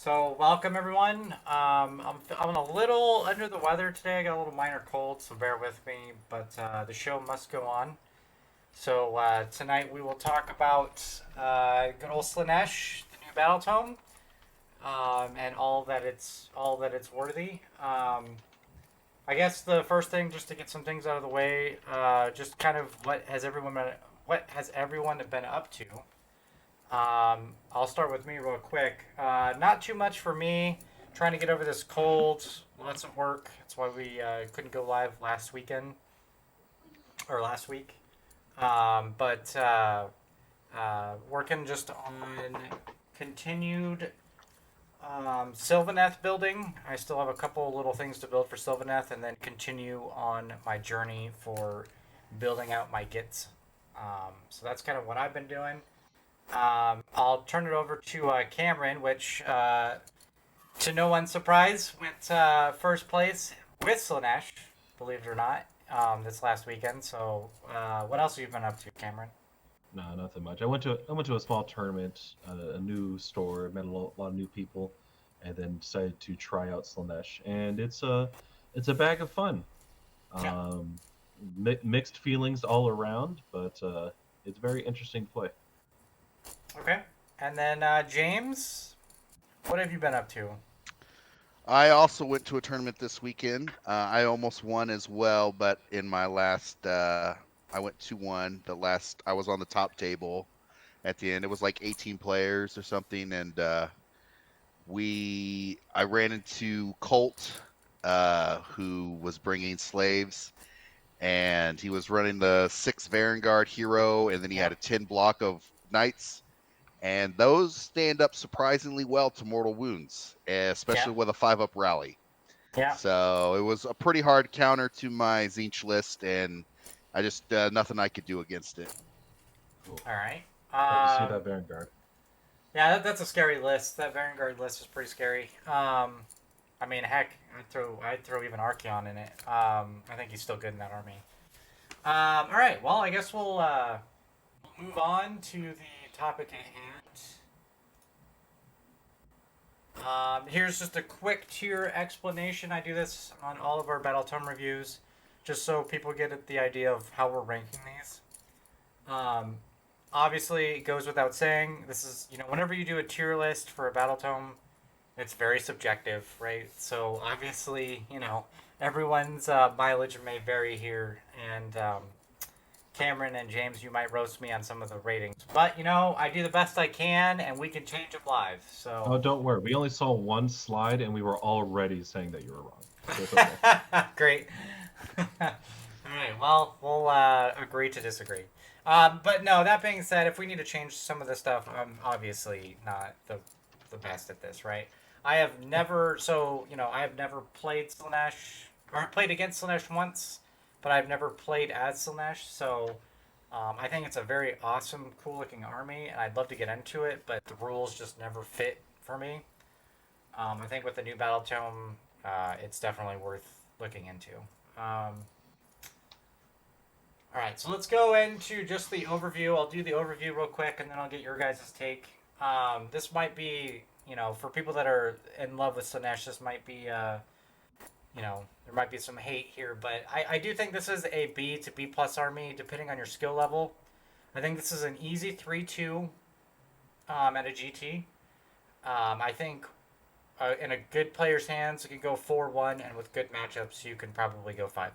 So welcome everyone. I'm a little under the weather today. I got a little minor cold, so bear with me. But the show must go on. So tonight we will talk about good old Slaanesh, the new Battletome, and all that it's worthy. I guess the first thing, just to get some things out of the way, just kind of what has everyone been up to. I'll start with me real quick. Not too much for me. Trying to get over this cold. Lots of work. That's why we couldn't go live last weekend or last week. But working just on continued Sylvaneth building. I still have a couple little things to build for Sylvaneth, and then continue on my journey for building out my Gits. So that's kind of what I've been doing. I'll turn it over to Camaron, which, to no one's surprise, went first place with Slaanesh, believe it or not, this last weekend. So, what else have you been up to, Cameron? No, nothing much. I went to a small tournament, a new store, met a lot of new people, and then decided to try out Slanesh, and it's a bag of fun. Yeah. Um, Mixed feelings all around, but it's very interesting to play. Okay. And then James, what have you been up to? I also went to a tournament this weekend. I almost won as well, but in my last, I went 2-1. The last, I was on the top table at the end. It was like 18 players or something, and I ran into Colt, who was bringing slaves, and he was running the 6 Vanguard hero, and then he Yeah. had a 10 block of knights, and those stand up surprisingly well to mortal wounds, Yeah. especially with a 5-up rally. Yeah. So it was a pretty hard counter to my Zinch list, and I just nothing I could do against it. Cool. All right. Glad to see that Vanguard. Yeah, that's a scary list. That Vanguard list is pretty scary. I mean, heck, I'd throw even Archeon in it. I think he's still good in that army. All right. Well, I guess we'll move on to the topic at hand. Here's just a quick tier explanation. I do this on all of our Battletome reviews, just so people get the idea of how we're ranking these. Um, Obviously, it goes without saying. This is, whenever you do a tier list for a Battletome, it's very subjective, right? So obviously, everyone's mileage may vary here, and Cameron and James, you might roast me on some of the ratings, but I do the best I can, and we can change them live. Oh, So don't worry. We only saw one slide, and we were already saying that you were wrong. So it's okay. great. All right. Well, we'll agree to disagree. But no, that being said, if we need to change some of the stuff, I'm obviously not the best at this, right? I have never played Slaanesh, or played against Slaanesh once, but I've never played as Slaanesh, so I think it's a very awesome, cool looking army, and I'd love to get into it, but the rules just never fit for me. I think with the new Battle Tome, it's definitely worth looking into. All right, so let's go into just the overview. I'll do the overview real quick, and then I'll get your guys' take. This might be, for people that are in love with Slanesh, this might be, there might be some hate here, but I do think this is a B to B plus army, depending on your skill level. I think this is an easy 3-2 at a GT. I think in a good player's hands, it can go 4-1, and with good matchups, you can probably go 5-0.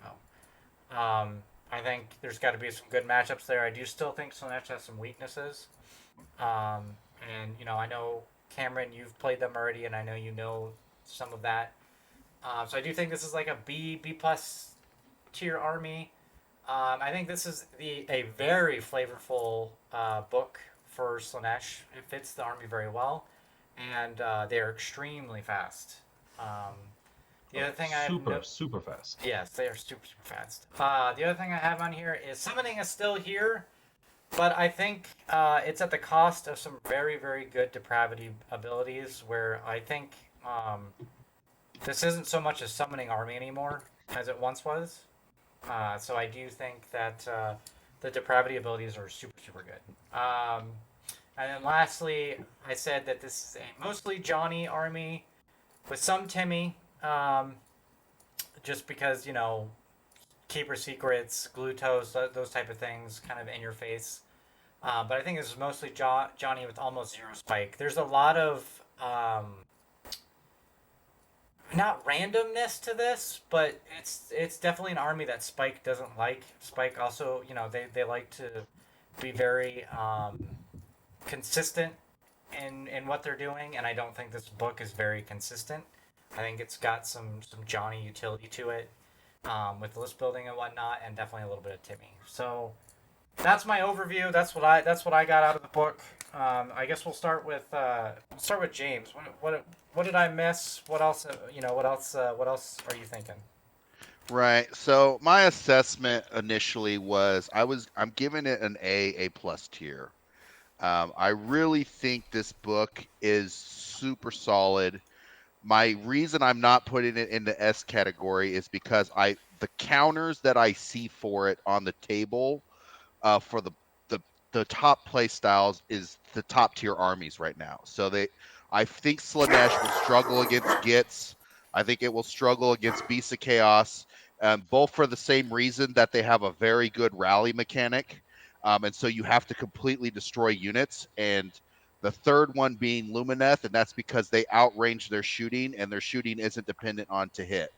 I think there's got to be some good matchups there. I do still think Slanesh has some weaknesses. And, I know, Cameron, you've played them already, and I know you know some of that. So I do think this is like a B plus tier army. I think this is a very flavorful book for Slanesh. It fits the army very well, and they're extremely fast. The other thing I have Super fast. Yes, they are super, super fast. The other thing I have on here is summoning is still here, but I think it's at the cost of some very, very good depravity abilities, where I think this isn't so much a summoning army anymore as it once was. So I do think that the depravity abilities are super, super good. And then lastly, I said that this is a mostly Johnny army with some Timmy, just because, keeper secrets, glue toes, those type of things, kind of in your face. But I think this is mostly Johnny with almost zero spike. There's a lot of not randomness to this, but it's definitely an army that Spike doesn't like. Spike also, they like to be very consistent in what they're doing, and I don't think this book is very consistent. I think it's got some Johnny utility to it, with list building and whatnot, and definitely a little bit of Timmy. So that's my overview. That's what I got out of the book. I guess we'll start with James. What did I miss? What else? What else are you thinking? Right. So my assessment initially was I'm giving it an A plus tier. I really think this book is super solid. My reason I'm not putting it in the S category is because the counters that I see for it on the table, for the top play styles is the top tier armies right now. So I think Slaanesh will struggle against Gits. I think it will struggle against Beasts of Chaos, both for the same reason that they have a very good rally mechanic, and so you have to completely destroy units. And the third one being Lumineth, and that's because they outrange their shooting, and their shooting isn't dependent on to hit.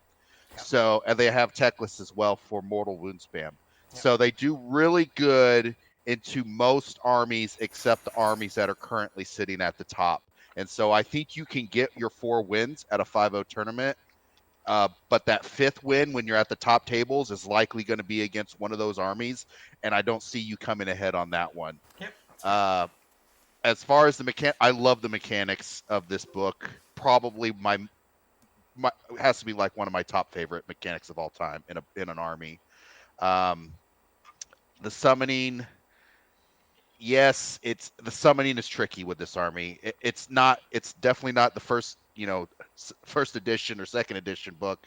So, and they have Techless as well for mortal wound spam. So they do really good into most armies except the armies that are currently sitting at the top. And so I think you can get your 4 wins at a 5-0 tournament. But that 5th win when you're at the top tables is likely going to be against one of those armies. And I don't see you coming ahead on that one. Yep. As far as I love the mechanics of this book. Probably my has to be like one of my top favorite mechanics of all time in an army. The summoning, yes, the summoning is tricky with this army. It's definitely not the first first edition or second edition book.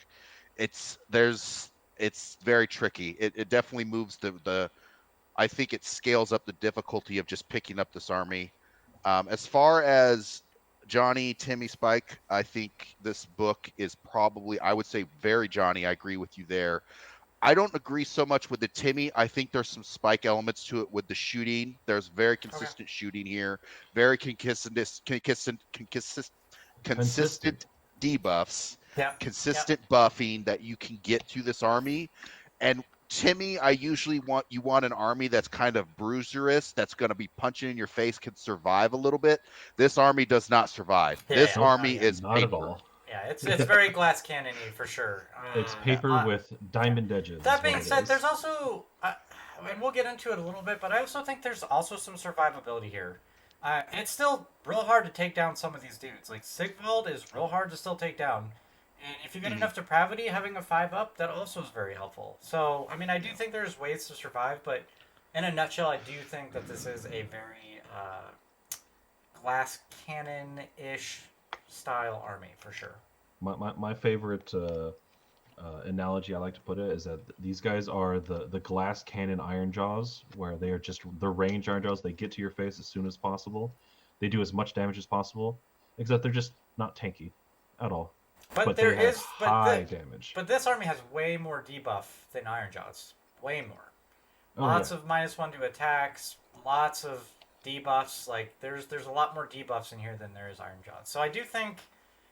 It's very tricky. It definitely moves the I think it scales up the difficulty of just picking up this army. As far as Johnny, Timmy, Spike, I think this book is probably, I would say, very Johnny. I agree with you there. I don't agree so much with the Timmy. I think there's some Spike elements to it with the shooting. There's very consistent shooting here, very consistent debuffs, consistent buffing that you can get to this army. And Timmy, I usually want an army that's kind of bruiserous, that's going to be punching in your face, can survive a little bit. This army does not survive. This army is not paper. At all. Yeah, it's very glass cannon-y for sure. It's paper with diamond edges. That being said, there's also, and we'll get into it a little bit, but I also think there's also some survivability here. It's still real hard to take down some of these dudes. Like Sigvald is real hard to still take down. And if you get enough depravity, having a 5-up, that also is very helpful. So, I mean, I do think there's ways to survive, but in a nutshell, I do think that this is a very glass cannon-ish style army, for sure. My favorite analogy I like to put it is that these guys are the glass cannon iron jaws, where they are just the range iron jaws. They get to your face as soon as possible. They do as much damage as possible, except they're just not tanky at all. But there is high damage. But this army has way more debuff than Iron Jaws. Way more. Lots of -1 to attacks. Lots of debuffs. Like there's a lot more debuffs in here than there is Iron Jaws. So I do think,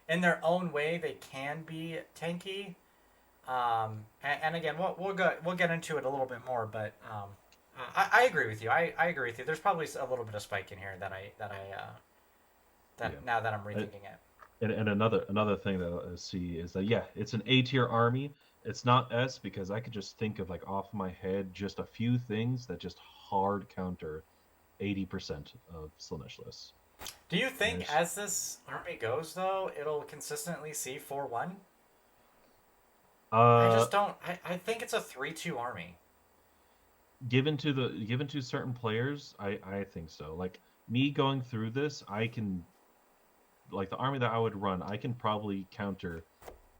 in their own way, they can be tanky. And again, we'll get into it a little bit more. But I agree with you. I agree with you. There's probably a little bit of spike in here now that I'm rethinking it. And another thing that I see is that it's an A tier army. It's not S because I could just think of like off my head just a few things that just hard counter 80% of Slaanesh lists. Do you think as this army goes though, it'll consistently see 4-1? I just don't. I think it's a 3-2 army. Given to certain players, I think so. Like me going through this, I can. Like the army that I would run, I can probably counter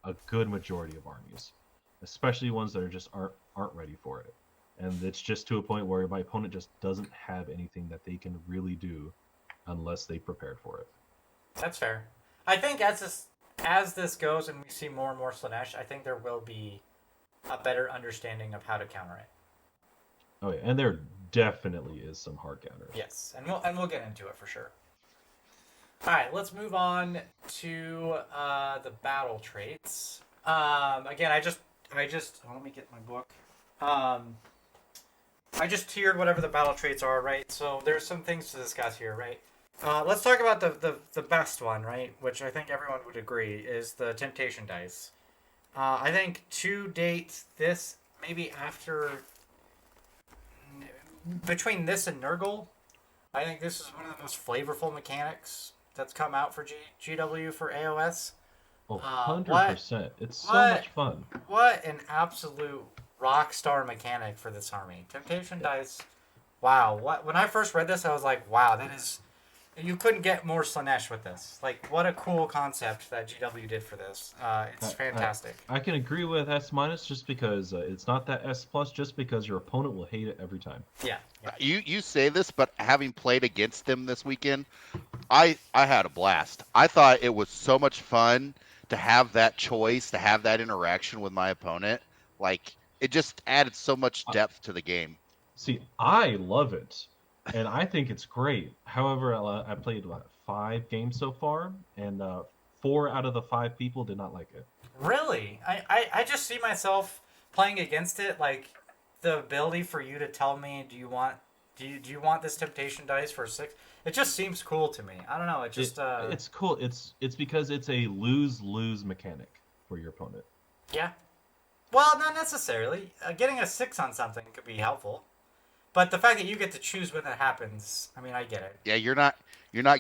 a good majority of armies, especially ones that aren't ready for it, and it's just to a point where my opponent just doesn't have anything that they can really do unless they prepared for it. That's fair. I think as this goes and we see more and more Slaanesh, I think there will be a better understanding of how to counter it. Oh yeah, and there definitely is some hard counters. Yes, and we'll get into it for sure. All right, let's move on to the battle traits. Again, I just let me get my book. I just tiered whatever the battle traits are, right? So there's some things to discuss here, right? Let's talk about the best one, right? Which I think everyone would agree is the Temptation Dice. I think to date, this maybe between this and Nurgle, I think this is one of the most flavorful mechanics that's come out for GW for AOS. Oh, 100%. It's so much fun. What an absolute rock star mechanic for this army. Temptation Dice. Wow. When I first read this, I was like, wow, that is... You couldn't get more Slaanesh with this. Like, what a cool concept that GW did for this. It's fantastic. I can agree with S- just because it's not that S+, just because your opponent will hate it every time. Yeah. You say this, but having played against them this weekend, I had a blast. I thought it was so much fun to have that choice, to have that interaction with my opponent. Like, it just added so much depth to the game. See, I love it, and I think it's great. However, I played, 5 games so far, and 4 out of the 5 people did not like it. Really? I just see myself playing against it, like, the ability for you to tell me, do you want this Temptation Dice for 6? It just seems cool to me. I don't know. It just it's cool. It's because it's a lose-lose mechanic for your opponent. Yeah. Well, not necessarily. Getting a 6 on something could be helpful, but the fact that you get to choose when it happens, I mean, I get it. Yeah, you're not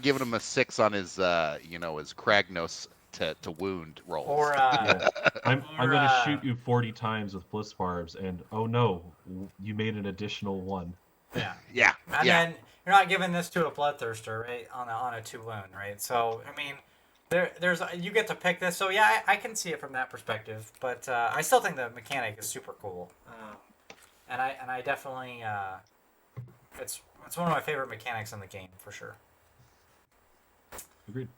giving him a 6 on his his Kragnos to wound rolls. Or I'm going to shoot you 40 times with Bliss Barbs, and oh no, you made an additional 1. Yeah. Yeah. And then you're not giving this to a Bloodthirster, right? On a 2 wound, right? So I mean, there's you get to pick this. So yeah, I can see it from that perspective. But I still think the mechanic is super cool. And I definitely it's one of my favorite mechanics in the game for sure. Agreed.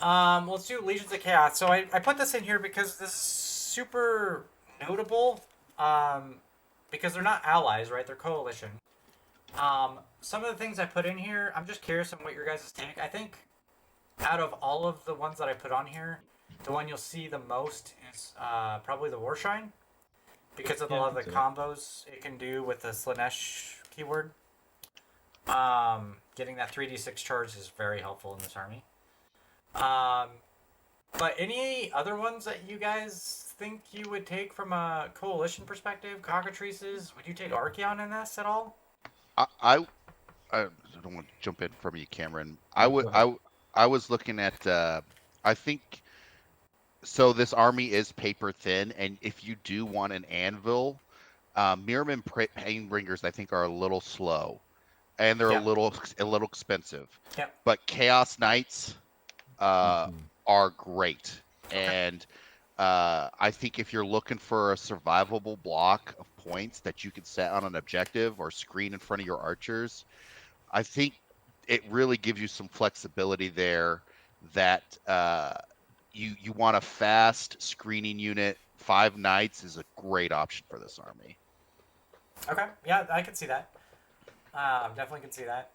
Let's do Legions of Chaos. So I put this in here because this is super notable. Because they're not allies, right? They're coalition. Some of the things I put in here, I'm just curious on what your guys' take. I think out of all of the ones that I put on here, the one you'll see the most is probably the Warshrine, because of a lot of the combos it can do with the Slaanesh keyword. Getting that 3d6 charge is very helpful in this army. But any other ones that you guys think you would take from a coalition perspective? Cockatrices? Would you take Archeon in this at all? I don't want to jump in from you, Cameron. I was looking at I think so. This army is paper thin, and if you do want an anvil, Mirrorman Painbringers I think are a little slow, and they're a little expensive. Yeah. But Chaos Knights are great, and I think if you're looking for a survivable block of points that you can set on an objective or screen in front of your archers, I think it really gives you some flexibility there that you want a fast screening unit. 5 knights is a great option for this army. Okay, yeah, I can see that. Definitely can see that.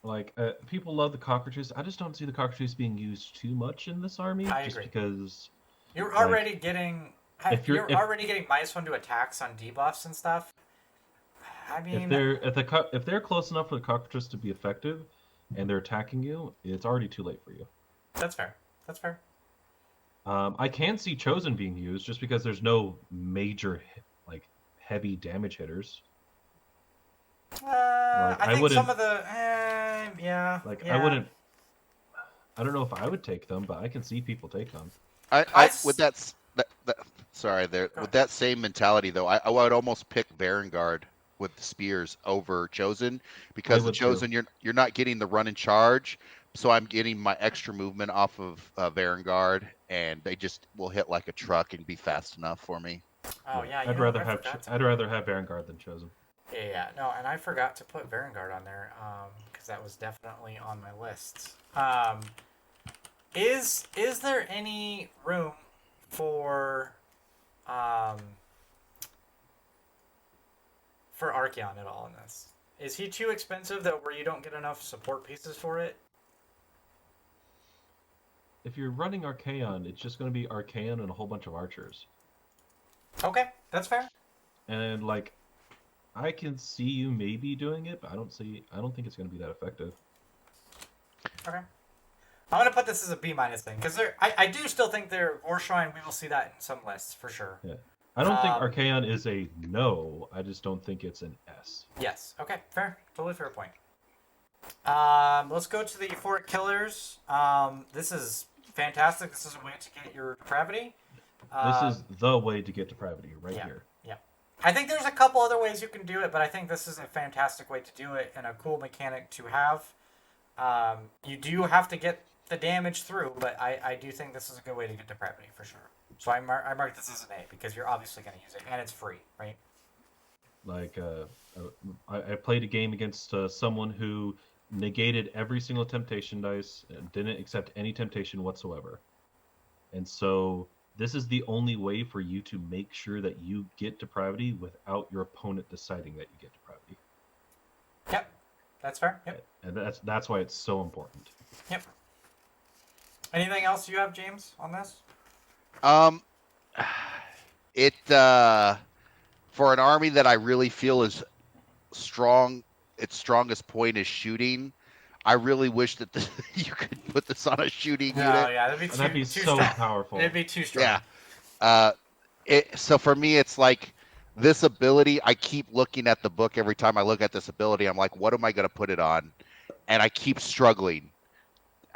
Like, people love the cockroaches. I just don't see the cockroaches being used too much in this army. I just agree. Because you're already getting already getting -1 to attacks on debuffs and stuff. I mean, if they're close enough for the cockroaches to be effective, and they're attacking you, it's already too late for you. That's fair. That's fair. I can see Chosen being used just because there's no major heavy damage hitters. I think some of the I wouldn't. I don't know if I would take them, but I can see people take them. With that same mentality though, I would almost pick Varangard with the spears over Chosen, because the Chosen you're not getting the run and charge, so I'm getting my extra movement off of Varangard, and they just will hit like a truck and be fast enough for me. Oh yeah, I'd rather have Varangard than Chosen. Yeah, no, and I forgot to put Varangard on there because because that was definitely on my list. Is there any room for Archeon at all in this? Is he too expensive that where you don't get enough support pieces for it? If you're running Archeon, it's just going to be Archeon and a whole bunch of archers. Okay, that's fair. And like, I can see you maybe doing it, but I don't think it's going to be that effective. Okay. I'm gonna put this as a B- thing because I do still think there War Shrine. We will see that in some lists for sure. Yeah, I don't think Archeon is a no. I just don't think it's an S. Yes. Okay. Fair. Totally fair point. Let's go to the Euphoric Killers. This is fantastic. This is a way to get your depravity. This is the way to get depravity right here. Yeah. I think there's a couple other ways you can do it, but I think this is a fantastic way to do it and a cool mechanic to have. You do have to get the damage through, but I do think this is a good way to get depravity for sure. So I mark this as an A because you're obviously going to use it, and it's free, right? Like, I played a game against someone who negated every single temptation dice and didn't accept any temptation whatsoever. And so this is the only way for you to make sure that you get depravity without your opponent deciding that you get depravity. Yep, that's fair. Yep. And that's why it's so important. Yep. Anything else you have, James, on this? It for an army that I really feel is strong, its strongest point is shooting. I really wish that you could put this on a shooting unit. Yeah, that'd be too so strong. powerful. It'd be too strong. Yeah. So for me, it's like this ability. I keep looking at the book every time I look at this ability. I'm like, what am I going to put it on? And I keep struggling.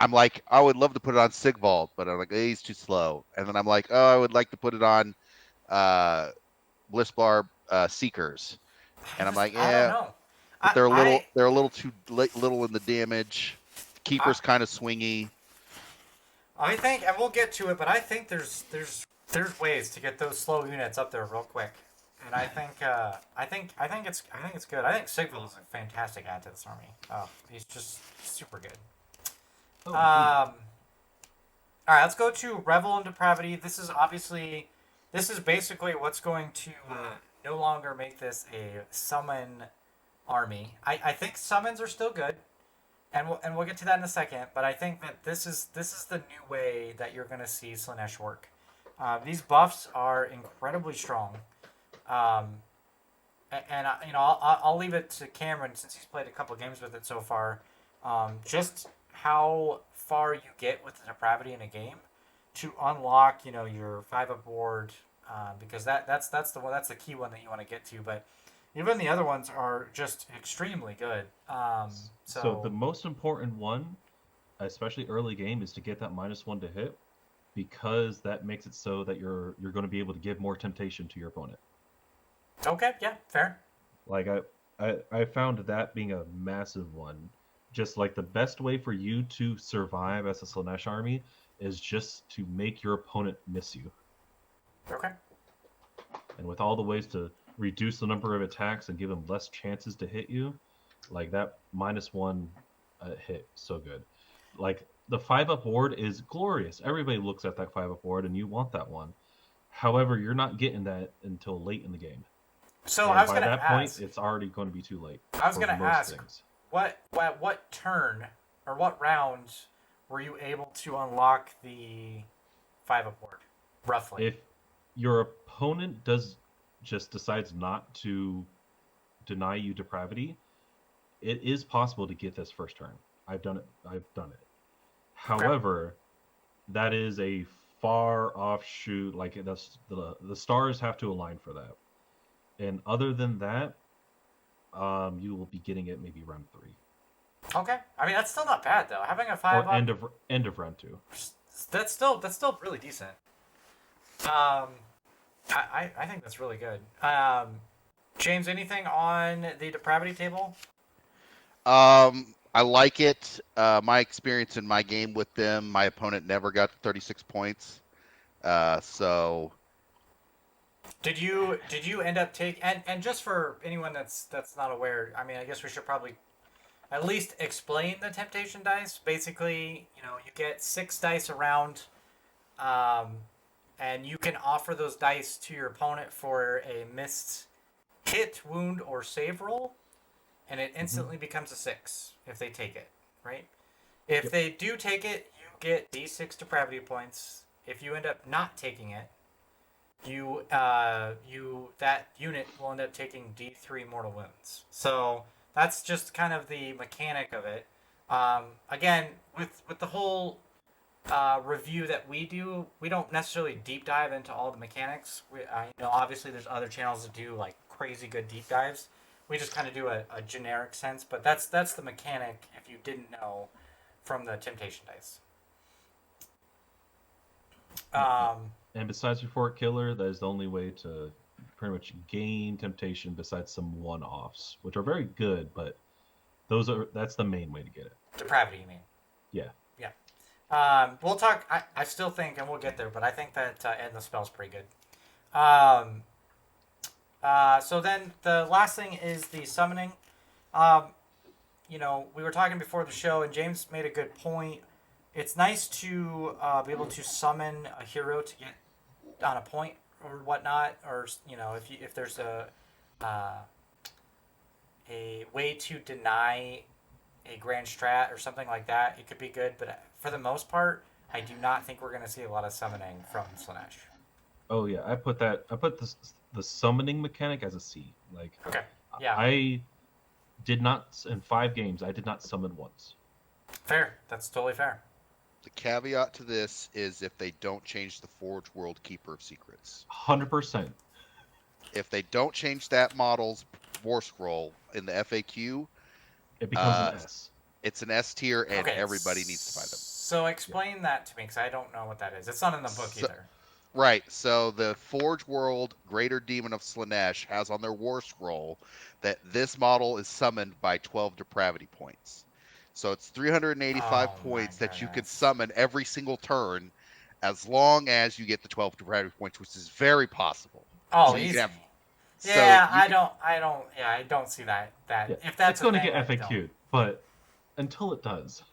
I'm like, I would love to put it on Sigvald, but I'm like, he's too slow. And then I'm like, I would like to put it on Blissbar Seekers. And I'm like, I don't know. But they're a little too little in the damage. Keeper's kind of swingy. I think, and we'll get to it, but I think there's ways to get those slow units up there real quick. And I think it's good. I think Sigvald is a fantastic add to this army. Oh, he's just super good. Oh, all right, let's go to Revel and Depravity. This is basically what's going to no longer make this a summon army. I think summons are still good, and we'll get to that in a second. But I think that this is the new way that you're going to see Slaanesh work. These buffs are incredibly strong, and I'll leave it to Camaron since he's played a couple games with it so far. Just how far you get with the depravity in a game to unlock, your 5-up board, because that's the key one that you want to get to. But even the other ones are just extremely good. So the most important one, especially early game, is to get that -1 to hit, because that makes it so that you're going to be able to give more temptation to your opponent. Okay, yeah, fair. Like I found that being a massive one. Just like the best way for you to survive as a Slaanesh army is just to make your opponent miss you. Okay. And with all the ways to reduce the number of attacks and give them less chances to hit you, like that -1 hit, so good. Like the 5-up board is glorious. Everybody looks at that 5-up board and you want that one. However, you're not getting that until late in the game. So and I was by going to that ask, point, it's already going to be too late. I was going to ask, things. What turn or what round were you able to unlock the 5-up board, roughly? If your opponent decides not to deny you depravity, it is possible to get this first turn. I've done it. However, that is a far offshoot. Like the stars have to align for that. And other than that, you will be getting it maybe round 3. Okay, I mean that's still not bad though. Having a 5-up or end of round 2. That's still really decent. I think that's really good. James, anything on the depravity table? I like it. My experience in my game with them, my opponent never got 36 points. So. Did you end up taking and just for anyone that's not aware, I mean, I guess we should probably at least explain the temptation dice. Basically, you get 6 dice around, and you can offer those dice to your opponent for a missed hit, wound, or save roll, and it instantly becomes a 6 if they take it, right? If they do take it, you get D6 depravity points. If you end up not taking it, that unit will end up taking D3 mortal wounds. So that's just kind of the mechanic of it. Again, with the whole review that we do, we don't necessarily deep dive into all the mechanics. Obviously there's other channels that do like crazy good deep dives. We just kind of do a generic sense, but that's the mechanic if you didn't know from the temptation dice. And besides your fort killer, that is the only way to pretty much gain temptation besides some one-offs, which are very good, but that's the main way to get it. Depravity, you mean? Yeah. Yeah. We'll talk. I still think, and we'll get there, but I think that and the spell's pretty good. So then the last thing is the summoning. We were talking before the show, and James made a good point. It's nice to be able to summon a hero to get on a point or whatnot, or if there's a way to deny a grand strat or something like that, it could be good. But for the most part, I do not think we're going to see a lot of summoning from Slaanesh. Oh yeah, I put the summoning mechanic as a C. Like, okay, yeah, I did not in 5 games. I did not summon once. Fair. That's totally fair. The caveat to this is if they don't change the Forge World Keeper of Secrets. 100%. If they don't change that model's war scroll in the FAQ, it becomes an S. It's an S tier, and Okay, everybody needs to buy them. So explain that to me, because I don't know what that is. It's not in the book either. Right. So the Forge World Greater Daemon of Slaanesh has on their war scroll that this model is summoned by 12 depravity points. So it's 385 points that you can summon every single turn, as long as you get the 12 depravity points, which is very possible. Oh, so easy. I don't see that. Yeah. If that's it's going to get FAQ'd, but until it does.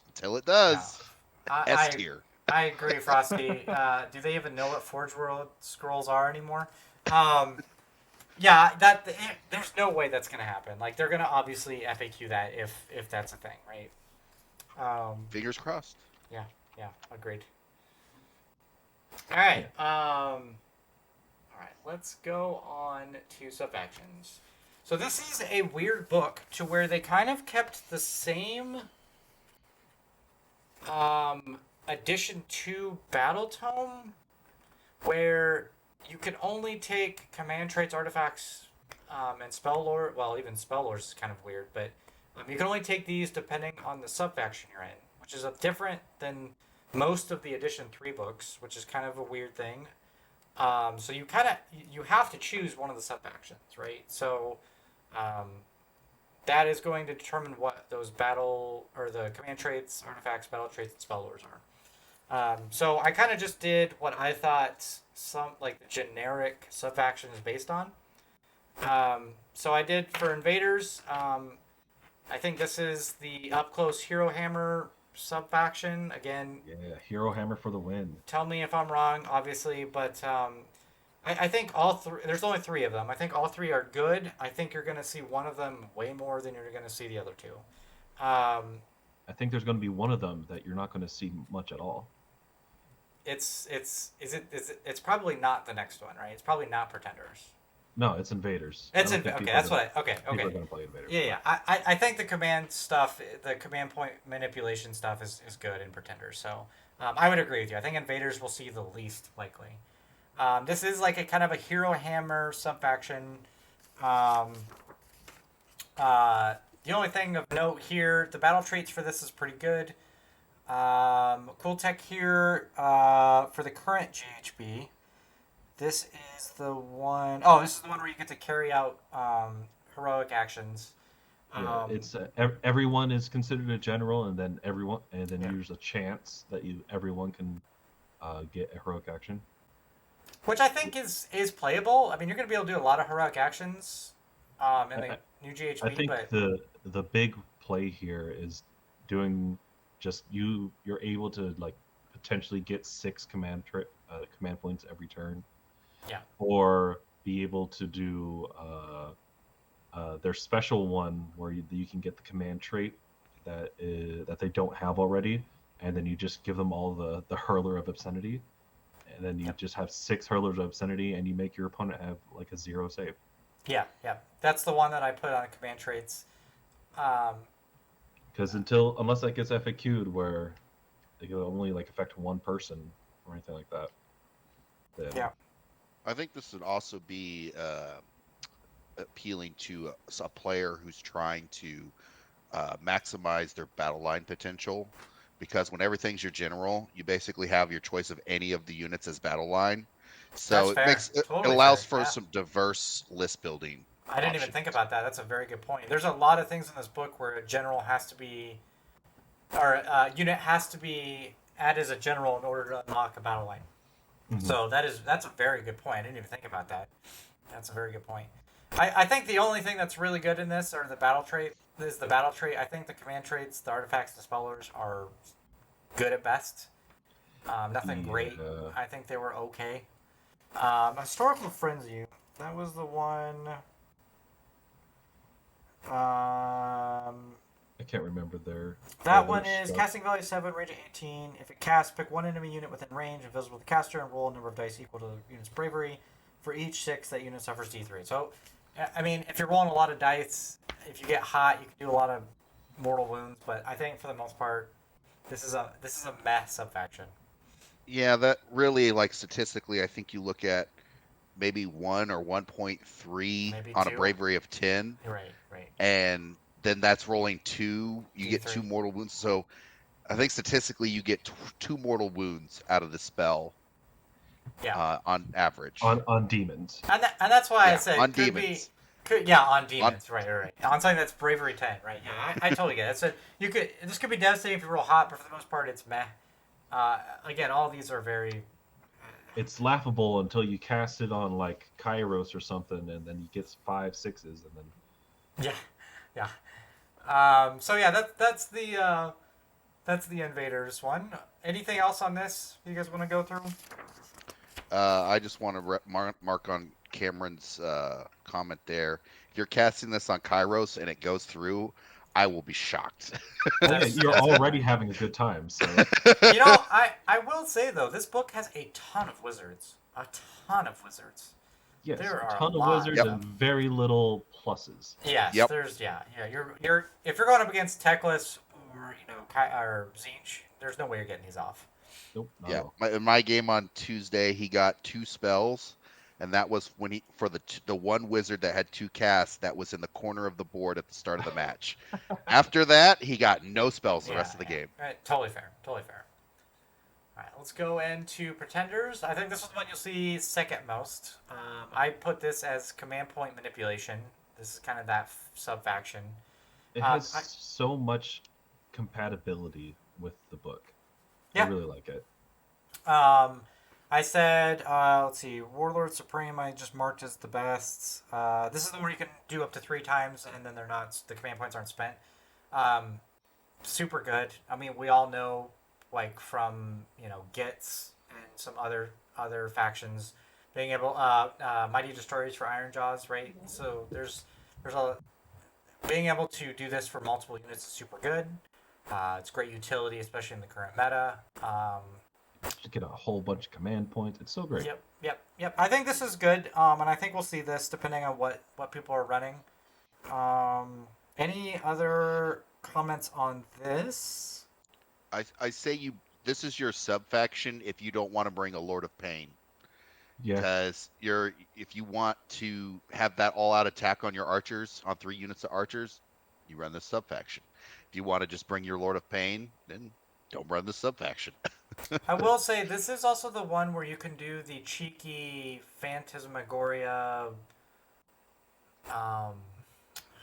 Until it does. No. S tier. I agree, Frosty. Do they even know what Forge World scrolls are anymore? There's no way that's gonna happen. Like, they're gonna obviously FAQ that if that's a thing, right? Fingers crossed. Yeah, agreed. All right, let's go on to Subfactions. So this is a weird book to where they kind of kept the same addition to Battletome, where you can only take command traits, artifacts, and spell lore. Well, even spell lore is kind of weird, but you can only take these depending on the subfaction you're in, which is different than most of the Edition 3 books, which is kind of a weird thing. So you have to choose one of the subfactions, right? So that is going to determine what those the command traits, artifacts, battle traits, and spell lores are. So I kind of just did what I thought the generic subfaction is based on. So I did for Invaders. I think this is the up close Hero Hammer subfaction again. Yeah, Hero Hammer for the win. Tell me if I'm wrong, obviously, but I think all 3. There's only 3 of them. I think all 3 are good. I think you're going to see one of them way more than you're going to see the other 2. I think there's going to be one of them that you're not going to see much at all. It's probably not the next one, right? It's probably not Pretenders. No, it's Invaders. Okay, that's what okay. People are going to play Invaders. Yeah. I think the command stuff, the command point manipulation stuff is good in Pretenders. So I would agree with you. I think Invaders will see the least likely. This is like a kind of a Hero Hammer subfaction. The only thing of note here, the battle traits for this is pretty good. Cool tech here for the current GHB. This is the one. Oh, this is the one where you get to carry out heroic actions. Yeah, it's everyone is considered a general, and then there's a chance that everyone can get a heroic action. Which I think is playable. I mean, you're going to be able to do a lot of heroic actions in the new GHB. I think the big play here is doing just you're able to like potentially get 6 command points every turn. Yeah. Or be able to do their special one where you can get the command trait that they don't have already, and then you just give them all the hurler of obscenity, and then you just have 6 hurlers of obscenity, and you make your opponent have like a 0 save. Yeah, that's the one that I put on command traits. Because unless that gets FAQ'd where they can only like affect one person or anything like that. Then... Yeah. I think this would also be appealing to a player who's trying to maximize their battle line potential, because when everything's your general, you basically have your choice of any of the units as battle line. So it allows for some diverse list building. I didn't even think about that. That's a very good point. There's a lot of things in this book where a general has to be, or a unit has to be added as a general in order to unlock a battle line. Mm-hmm. So that's a very good point. I didn't even think about that. That's a very good point. I think the only thing that's really good in this are the battle trait. I think the command traits, the artifacts, the spellers are good at best. Nothing great. I think they were okay. Historical Frenzy. That was the one. I can't remember their. That one is casting value 7, range 18. If it casts, pick one enemy unit within range, invisible to the caster, and roll a number of dice equal to the unit's bravery. For each 6, that unit suffers D3. So, I mean, if you're rolling a lot of dice, if you get hot, you can do a lot of mortal wounds. But I think for the most part, this is a meh subfaction. Yeah, that really, like, statistically, I think you look at maybe 1 or 1.3 on 2. A bravery of 10. Right. And then that's rolling 2. You get 2 mortal wounds. So I think statistically you get 2 mortal wounds out of the spell. Yeah. On average. On demons. And that's why I said on could demons. On demons. Right. On something that's bravery 10, right? Yeah, I totally get it. So this could be devastating if you roll hot, but for the most part it's meh. Again, all these are very... It's laughable until you cast it on like Kairos or something, and then you get 5 6s, and then... Yeah. So yeah, that's the Invaders one. Anything else on this you guys want to go through? I just want to mark on Cameron's comment there. If you're casting this on Kairos and it goes through, I will be shocked. You're already having a good time. So. I will say, though, this book has a ton of wizards. Yes, there a are ton of wizards and very little pluses. Yes, there's You're if you're going up against Teclis or Tzeentch, there's no way you're getting these off. Nope. In my game on Tuesday, he got 2 spells, and that was when for the one wizard that had 2 casts that was in the corner of the board at the start of the match. After that, he got no spells the rest of the game. Right, totally fair. All right, let's go into Pretenders. I think this is the one you'll see second most. I put this as command point manipulation. This is kind of that sub-faction. It has so much compatibility with the book. I really like it. I said, let's see, Warlord Supreme I just marked as the best. This is the one you can do up to 3 times, and then the command points aren't spent. Super good. I mean, we all know, like, from, Gits and some other factions, being able, Mighty Destroyers for Iron Jaws, right? So being able to do this for multiple units is super good. It's great utility, especially in the current meta. Just get a whole bunch of command points. It's so great. Yep. I think this is good, and I think we'll see this depending on what people are running. Any other comments on this? I say this is your sub-faction if you don't want to bring a Lord of Pain. Yeah. Because if you want to have that all-out attack on your archers, on 3 units of archers, you run this sub-faction. If you want to just bring your Lord of Pain, then don't run the sub-faction. I will say this is also the one where you can do the cheeky Phantasmagoria.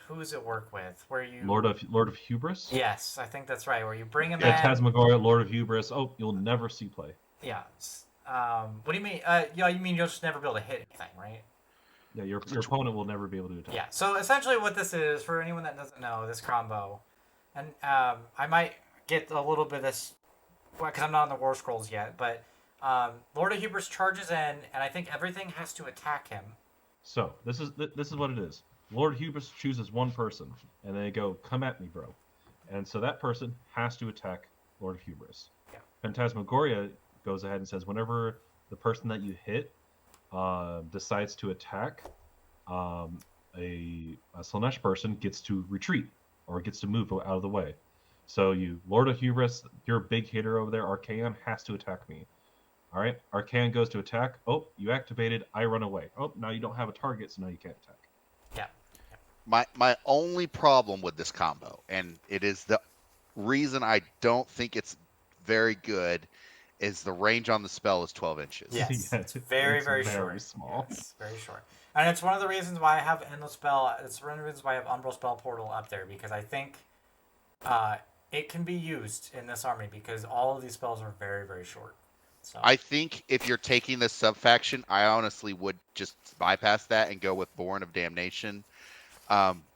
Who does it work with? Where you Lord of Hubris? Yes, I think that's right. Where you bring him in. Phantasmagoria, Lord of Hubris. Oh, you'll never see play. Yeah. What do you mean? You mean you'll just never be able to hit anything, right? Yeah, your opponent will never be able to attack. Yeah. So essentially, what this is for anyone that doesn't know, this combo, And I might get a little bit of this because I'm not on the War Scrolls yet, but Lord of Hubris charges in, and I think everything has to attack him. So this is what it is. Lord Hubris chooses one person, and they go, "Come at me, bro," and so that person has to attack Lord of Hubris. Yeah. Phantasmagoria goes ahead and says, whenever the person that you hit decides to attack, a Slaanesh person gets to retreat or gets to move out of the way. So you, Lord of Hubris, your big hitter over there, Archaon, has to attack me. All right, Archaon goes to attack. Oh, you activated. I run away. Oh, now you don't have a target, so now you can't attack. Yeah. My only problem with this combo, and it is the reason I don't think it's very good, is the range on the spell is 12 inches. Yes, Yeah, it's very, it's very very short. small. Yes, very short. And it's one of the reasons why I have Endless Spell. It's one of the reasons why I have Umbral Spell Portal up there, because I think it can be used in this army because all of these spells are very, very short. So I think if you're taking this subfaction, I honestly would just bypass that and go with Born of Damnation,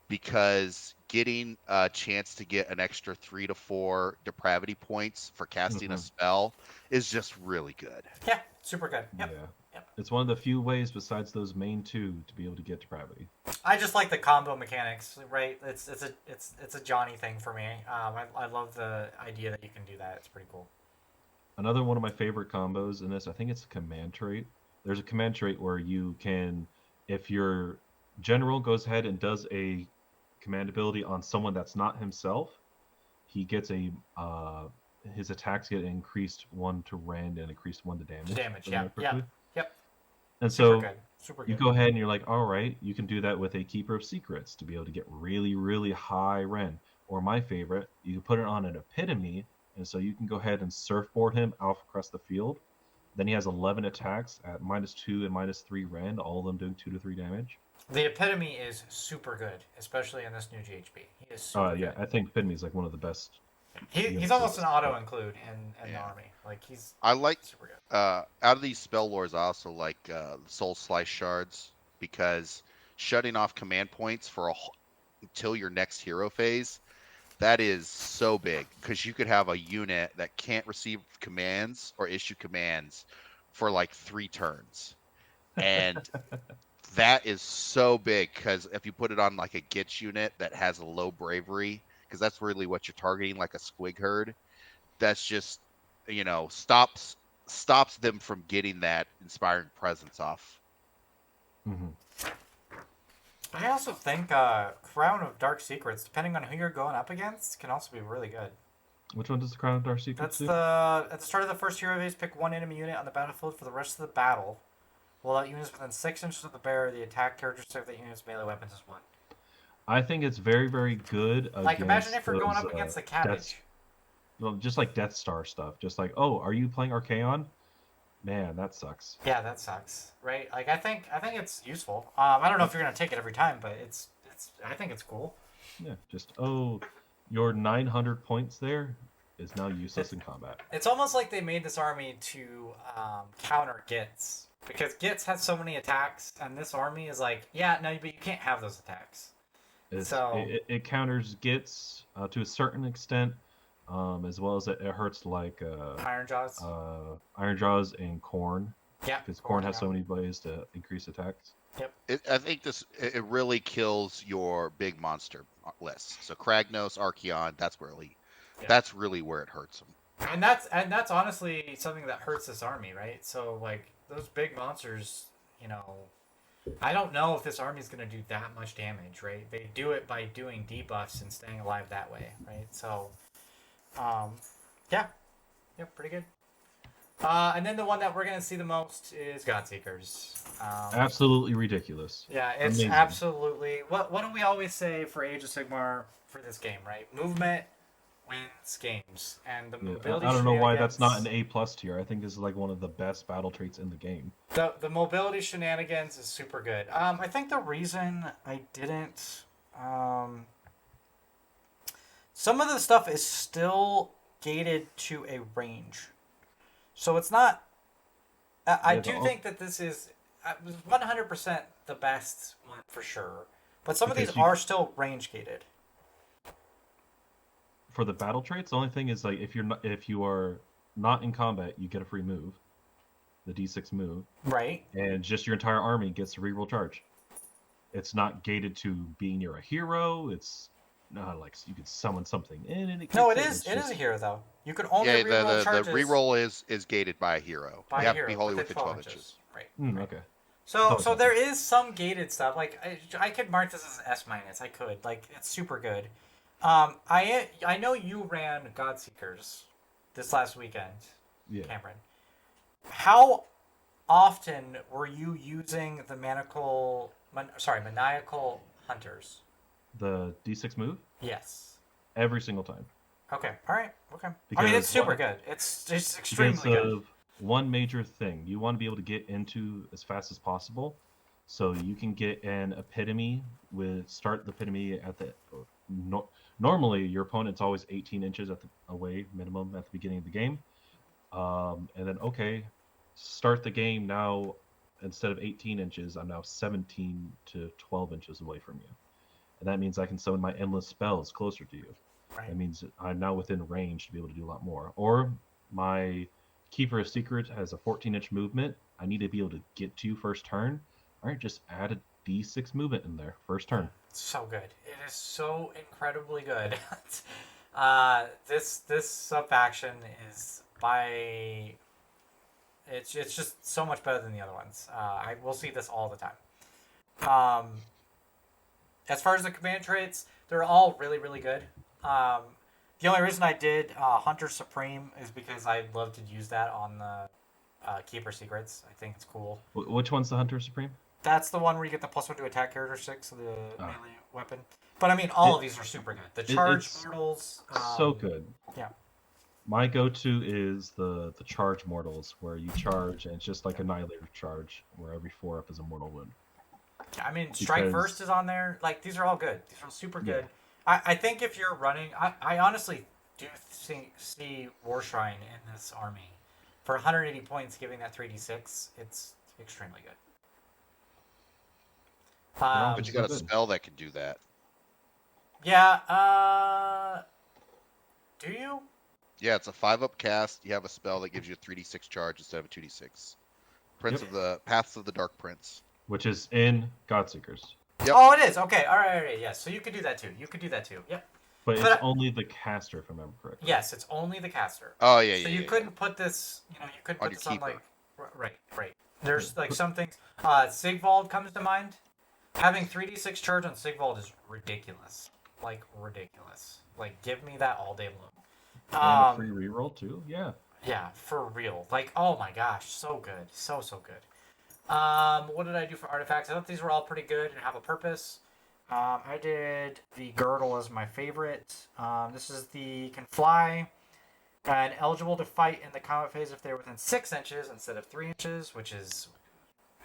because getting a chance to get an extra 3 to 4 depravity points for casting a spell is just really good. yeah, super good. Yep. Yeah. Yep. It's one of the few ways besides those main two to be able to get depravity. I just like the combo mechanics, right? It's a Johnny thing for me. I love the idea that you can do that. It's pretty cool. Another one of my favorite combos in this, I think it's a command trait. There's a command trait where you can, if your general goes ahead and does a command ability on someone that's not himself, he gets his attacks get increased 1 to rend and increased 1 to damage. Damage, Remember yeah. quickly? Yep. And Super so good. Super you good. go ahead and you're like, all right, you can do that with a Keeper of Secrets to be able to get really, really high rend. Or my favorite, you can put it on an Epitome, and so you can go ahead and surfboard him out across the field. Then he has 11 attacks at -2 and -3 rend, all of them doing 2 to 3 damage. The Epitome is super good, especially in this new GHB. He is super Yeah, good. I think Epitome is like one of the best. He's units almost of an this. auto include in the Yeah. army. Like he's I like super good. out of these spell lores, I also like Soul Slice Shards, because shutting off command points until your next hero phase, that is so big, because you could have a unit that can't receive commands or issue commands for like 3 turns, and that is so big, because if you put it on like a Gitch unit that has a low bravery, because that's really what you're targeting, like a Squig herd, that's just, stops them from getting that inspiring presence off. Mm-hmm. I also think Crown of Dark Secrets, depending on who you're going up against, can also be really good. Which one does the Crown of Dark Secrets That's do? at the start of the first hero phase, pick one enemy unit on the battlefield for the rest of the battle. While that unit is within 6 inches of the bearer, the attack characteristic of the unit's melee weapons is 1. I think it's very, very good Like, imagine against if you're going those, up against the Cabbage. well, just like Death Star stuff. Just like, oh, are you playing Archaon? Man, that sucks. Yeah, that sucks, right? Like, I think it's useful. I don't know if you're gonna take it every time, but it's I think it's cool. Yeah, just, oh, your 900 points there is now useless in combat. It's almost like they made this army to counter Gits, because Gits has so many attacks, and this army is like, yeah, no, but you can't have those attacks. It counters Gits to a certain extent, as well as it hurts like Iron Jaws. Iron Jaws and Corn, Yeah, because Corn has so many ways to increase attacks. I think it really kills your big monster list. So Kragnos, Archaon, that's really where it hurts them. And that's honestly something that hurts this army, right? So like those big monsters, I don't know if this army is going to do that much damage, right? They do it by doing debuffs and staying alive that way, right? So, yeah, pretty good. And then the one that we're going to see the most is Godseekers. Absolutely ridiculous. Yeah, it's Amazing. absolutely. What do we always say for Age of Sigmar for this game, right? Movement wins games, and the mobility. I don't know why that's not an shenanigans- A+ tier. I think this is like one of the best battle traits in the game. The mobility shenanigans is super good. I think the reason I didn't, some of the stuff is still gated to a range, so it's not. I do think that this is 100% the best one for sure, but some of Because these you- are still range gated. for the battle traits, the only thing is like if you are not in combat, you get a free move, the D6 move, Right. and just your entire army gets a reroll charge. It's not gated to being near a hero. It's not like you could summon something in and it No, kicks it in. is. It's It is just, a hero though. You can only Yeah, reroll the charges reroll is gated by a hero. by You a have to be hero wholly within within 12 inches. Right. mm, right. okay. So Oh, there is some gated stuff. Like I could mark this as S minus. I could. Like it's super good. I know you ran Godseekers this last weekend, Yeah. Cameron. How often were you using the maniacal hunters? The D6 move Yes. every single time. Okay. All right. Okay. I mean, Because it's super one- good. It's extremely Because good. of one major thing, you want to be able to get into as fast as possible, so you can get an epitome start the epitome at the. Normally, your opponent's always 18 inches away minimum at the beginning of the game, and then start the game now. Instead of 18 inches, I'm now 17 to 12 inches away from you, and that means I can summon my endless spells closer to you. Right. That means I'm now within range to be able to do a lot more. Or my Keeper of Secrets has a 14-inch movement. I need to be able to get to you first turn. All right, just add a D6 movement in there first turn. So good. It is so incredibly good. This sub-faction is by... It's just so much better than the other ones. I will see this all the time. As far as the command traits, they're all really, really good. The only reason I did Hunter Supreme is because I love to use that on the Keeper Secrets. I think it's cool. Which one's the Hunter Supreme? That's the one where you get the +1 to attack character 6 of the melee weapon. But I mean, all of these are super good. The charge it's mortals. So good. Yeah. My go-to is the charge mortals, where you charge and it's just like Annihilator charge, where every 4-up is a mortal wound. I mean, Strike Because- First is on there. Like, these are all good. These are all super good. Yeah. I think if you're running... I honestly do see War Shrine in this army. For 180 points, giving that 3d6, it's extremely good. But you got a good. spell that can do that. Yeah, do you? Yeah, it's a 5-up cast. You have a spell that gives you a 3d6 charge instead of a 2d6. Prince Yep. of the Paths of the Dark Prince. Which is in Godseekers. Yep. Oh, it is. Okay, all right, yes. So you could do that too. Yep. But But it's only the caster, if I remember correctly. Yes, it's only the caster. Oh yeah, yeah. So you yeah, couldn't put this, you couldn't On put your this on keeper. like, right. There's like some things. Sigvald comes to mind. Having 3d6 charge on Sigvald is ridiculous. Like ridiculous. Like give me that all day long. And a free reroll too. Yeah. Yeah, for real. Like, oh my gosh, so good. So good. What did I do for artifacts? I thought these were all pretty good and have a purpose. I did the girdle as my favorite. This is the can fly and eligible to fight in the combat phase if they're within 6 inches instead of 3 inches, which is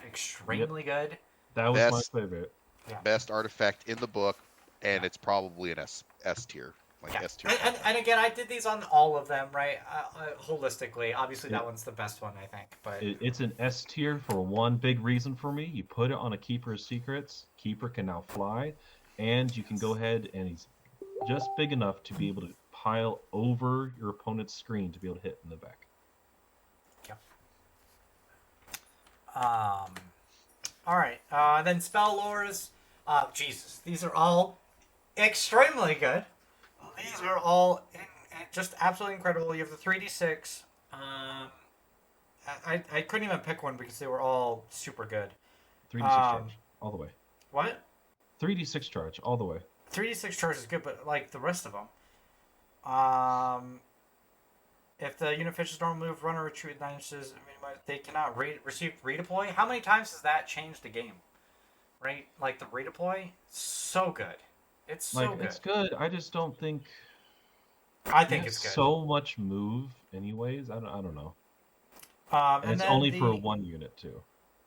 extremely good. That was Best- my favorite. Best artifact in the book, and it's probably an S tier, like Yeah. S tier. And again, I did these on all of them, right? Holistically. Obviously, Yeah. that one's the best one, I think. But It's an S tier for one big reason for me. You put it on a Keeper's Secrets. Keeper can now fly, and you can go ahead and he's just big enough to be able to pile over your opponent's screen to be able to hit in the back. All right. Then spell lores. Jesus, these are all extremely good. These are all just absolutely incredible. You have the 3d6. I couldn't even pick one because they were all super good. 3d6 charge all the way. What? 3d6 charge all the way. 3d6 charge is good, but like the rest of them. If the unit finishes normal move, run or retreat 9 inches, they cannot receive redeploy. How many times has that changed the game? Right? Like the redeploy? So good. It's so good. It's good. I just don't think I think it it's has good. so much move anyways. I don't know. And it's then only for one unit too.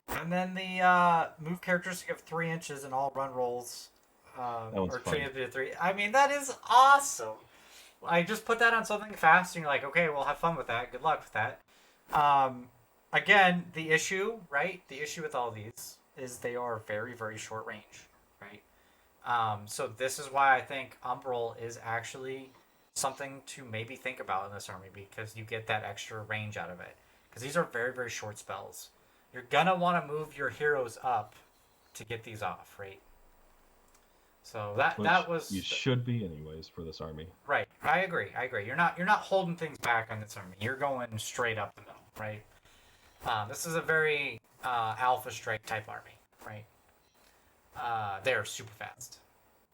And then the move characteristic of 3 inches in all run rolls. That one's or fun. treated to 3. I mean, that is awesome. I just put that on something fast, and you're like, okay, well, have fun with that. Good luck with that. Again, the issue, right? The issue with all these is they are very, very short range, right? So this is why I think Umbral is actually something to maybe think about in this army because you get that extra range out of it. Because these are very, very short spells. You're gonna want to move your heroes up to get these off, right? So that Which that was you should be anyways for this army. right. I agree. You're not holding things back on this army. You're going straight up the middle, right? This is a very alpha strike type army, right? They're super fast.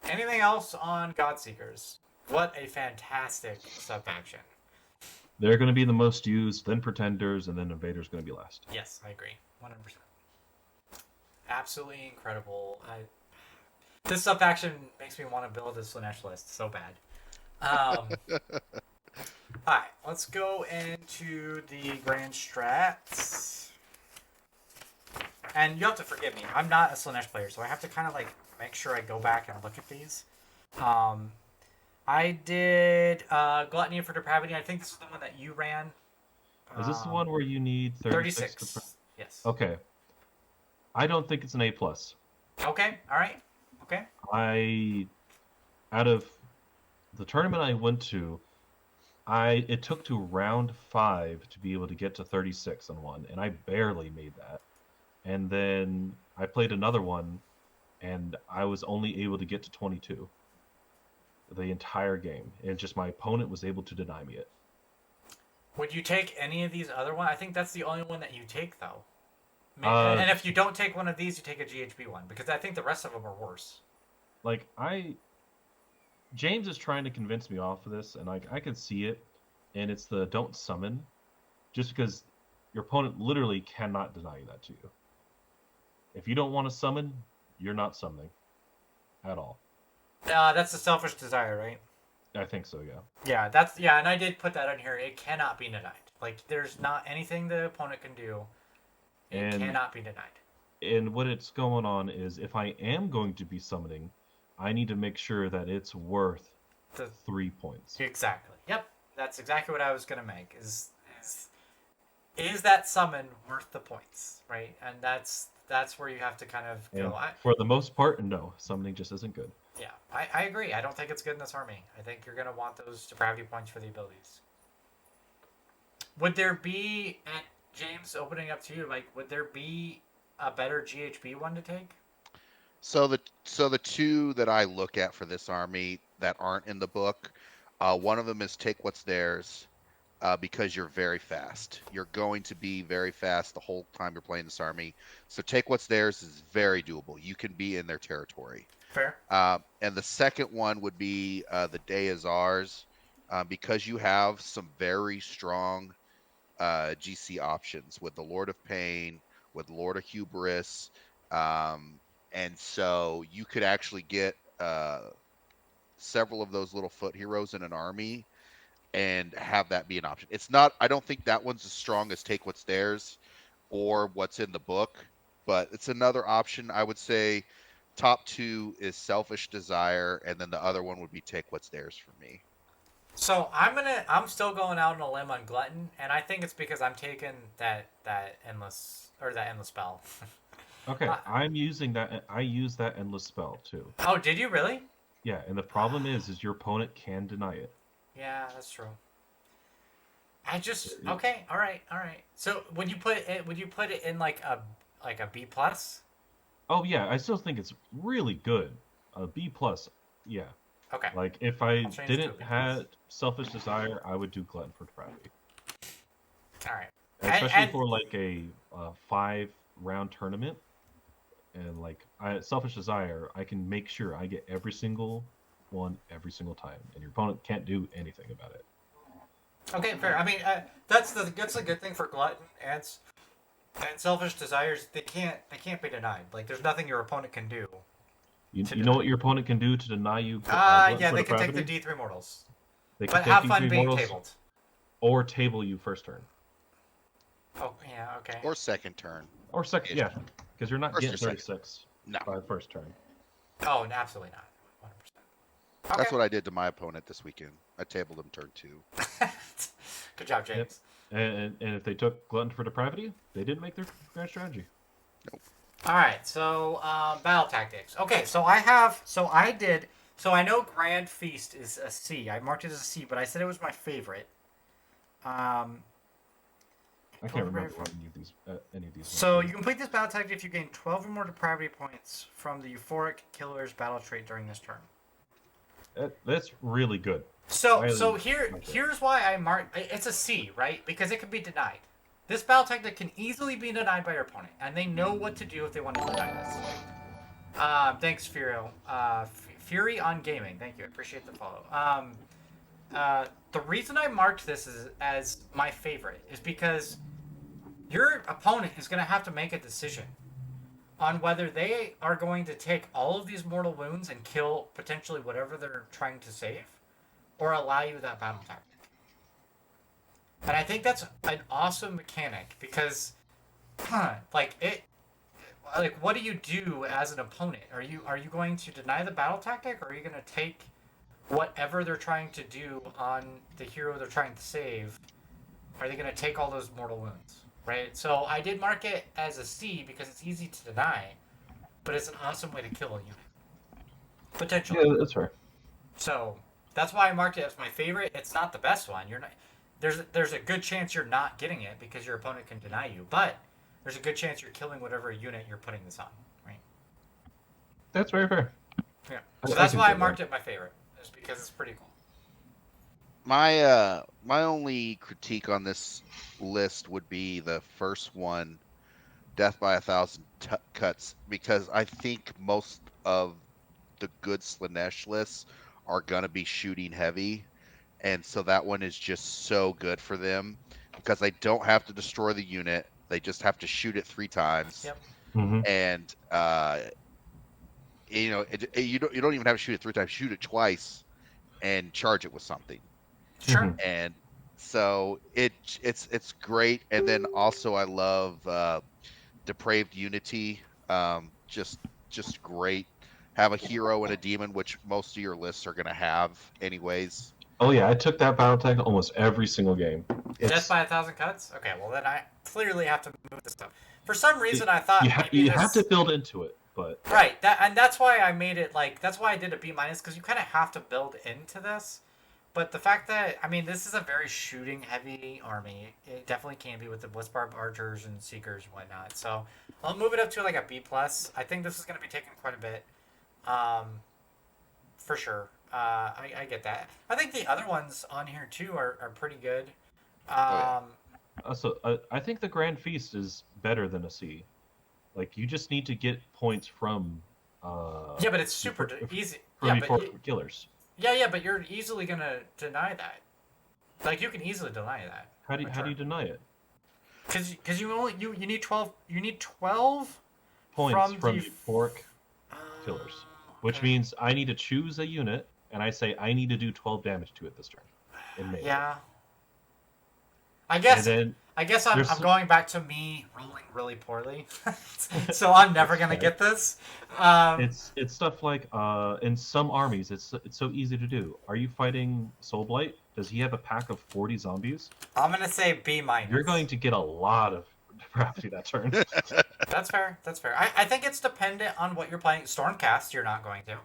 Anything else on Godseekers? What a fantastic subfaction. They're going to be the most used, then Pretenders, and then Invaders going to be last. Yes, I agree. 100%. Absolutely incredible. This subfaction makes me want to build a Slaanesh list so bad. Alright, let's go into the grand strats. And you have to forgive me. I'm not a Slaanesh player, so I have to kind of like make sure I go back and look at these. I did Gluttony for Depravity. I think this is the one that you ran. Is this the one where you need 36? Yes. Okay. I don't think it's an A+. Okay, alright. Okay. Out of the tournament I went to, it took to round 5 to be able to get to 36 on one, and I barely made that. And then I played another one, and I was only able to get to 22 the entire game, and just my opponent was able to deny me it. Would you take any of these other ones? I think that's the only one that you take, though. And if you don't take one of these, you take a GHB one, because I think the rest of them are worse. Like, James is trying to convince me off of this, and I can see it, and it's the don't summon, just because your opponent literally cannot deny that to you. If you don't want to summon, you're not summoning at all. That's the selfish desire, right? I think so, yeah. Yeah, and I did put that on here. It cannot be denied. Like, there's not anything the opponent can do. It cannot be denied. And what it's going on is, if I am going to be summoning, I need to make sure that it's worth 3 points. Exactly. Yep. That's exactly what I was gonna make. Is that summon worth the points, right? And that's where you have to kind of go. For the most part, no. Summoning just isn't good. Yeah, I agree. I don't think it's good in this army. I think you're gonna want those depravity points for the abilities. Would there be, at James, opening up to you, like, would there be a better GHB one to take? So the two that I look at for this army that aren't in the book, one of them is take what's theirs, because you're very fast. You're going to be very fast the whole time you're playing this army. So take what's theirs is very doable. You can be in their territory. Fair. And the second one would be the Day is Ours, because you have some very strong GC options with the Lord of Pain, with Lord of Hubris, and so you could actually get several of those little foot heroes in an army and have that be an option. It's not, I don't think that one's as strong as take what's theirs or what's in the book, but it's another option. I would say top 2 is Selfish Desire, and then the other one would be take what's theirs for me. So I'm still going out on a limb on Glutton, and I think it's because I'm taking that endless spell. Okay, I'm using that. I use that endless spell too. Oh, did you really? Yeah, and the problem is your opponent can deny it. Yeah, that's true. Okay, all right. So would you put it in like a B plus? Oh yeah, I still think it's really good. A B plus, yeah. Okay. Like if I change didn't to a B+. have Selfish Desire, I would do Glutton for Depravity. All right. Especially for like a 5-round tournament, and like Selfish Desire, I can make sure I get every single one every single time, and your opponent can't do anything about it. Okay, fair. I mean, that's a good thing for Glutton and Selfish Desires. They can't be denied. Like, there's nothing your opponent can do. You know what your opponent can do to deny you? Yeah, they can take the D3 mortals. But have fun being tabled. Or table you first turn. Oh, yeah, okay. Or second turn. Or second, yeah. Because you're not First getting or second. 36 No. by the first turn. Oh, absolutely not. 100%. That's what I did to my opponent this weekend. I tabled him turn 2. Good job, James. And if they took Glutton for Depravity, they didn't make their grand strategy. Nope. All right, so battle tactics. Okay, so I did So I know Grand Feast is a C. I marked it as a C, but I said it was my favorite. Um, I can't remember how any of these. So you complete this battle tactic if you gain 12 or more depravity points from the Euphoric Killer's battle trait during this turn. That's really good. So here's why I marked it's a C, right? Because it can be denied. This battle tactic can easily be denied by your opponent, and they know what to do if they want to deny this. Thanks, Furio. Fury on Gaming. Thank you. I appreciate the follow. The reason I marked this as my favorite is because your opponent is going to have to make a decision on whether they are going to take all of these mortal wounds and kill potentially whatever they're trying to save, or allow you that battle tactic. And I think that's an awesome mechanic because, what do you do as an opponent? Are you going to deny the battle tactic, or are you going to take whatever they're trying to do on the hero they're trying to save? Are they going to take all those mortal wounds? Right? So I did mark it as a C because it's easy to deny, but it's an awesome way to kill a unit. Potentially. Yeah, that's fair. So that's why I marked it as my favorite. It's not the best one. You're not. There's a good chance you're not getting it because your opponent can deny you, but there's a good chance you're killing whatever unit you're putting this on. Right? That's very fair. Yeah. So that's why I marked it my favorite. Is because it's pretty cool. My only critique on this list would be the first one, Death by 1,000 Cuts, because I think most of the good Slaanesh lists are gonna be shooting heavy, and so that one is just so good for them because they don't have to destroy the unit; they just have to shoot it 3 times. Yep. Mm-hmm. And you don't even have to shoot it 3 times; shoot it twice, and charge it with something. Sure. Mhm. And so it's great. And then also I love Depraved Unity. Just great. Have a hero and a demon, which most of your lists are going to have anyways. Oh yeah, I took that battle tag almost every single game. Death by 1,000 Cuts? Okay, well then I clearly have to move this stuff. For some reason I thought you have to build into it, but right, that's why I made it that's why I did a B- because you kind of have to build into this. But the fact that this is a very shooting heavy army. It definitely can be with the Blitzbarb archers and seekers and whatnot. So I'll move it up to like a B+. I think this is going to be taking quite a bit, for sure. I get that. I think the other ones on here too are pretty good. I think the Grand Feast is better than a C. Like you just need to get points from. Yeah, but it's super easy. From killers. Yeah, but you're easily gonna deny that. Like you can easily deny that. How do you deny it? Because you need 12. You need 12 points from euphoric killers, which means I need to choose a unit, and I say I need to do 12 damage to it this turn. Yeah. I guess I'm going back to me rolling really poorly, so I'm never gonna get this. It's stuff like in some armies it's so easy to do. Are you fighting Soulblight? Does he have a pack of 40 zombies? I'm gonna say B-. You're going to get a lot of depravity that turn. That's fair. I think it's dependent on what you're playing. Stormcast, you're not going to.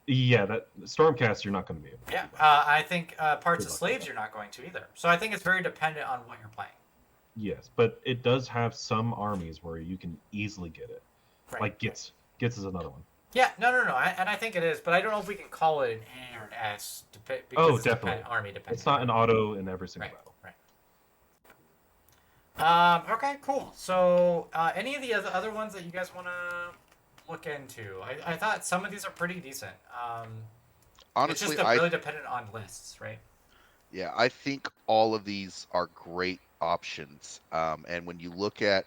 Yeah, that Stormcast you're not going to be able to. Yeah, I think parts of Slaves you're not going to either. So I think it's very dependent on what you're playing. Yes, but it does have some armies where you can easily get it. Right. Like Gitz. Gitz is another one. Yeah, no. And I think it is, but I don't know if we can call it an A or an S. Because definitely. Army dependent. It's not an auto in every single battle. Right. Okay, cool. So any of the other ones that you guys want to look into? I thought some of these are pretty decent. Honestly, it's just really dependent on lists, right? Yeah, I think all of these are great options. And when you look at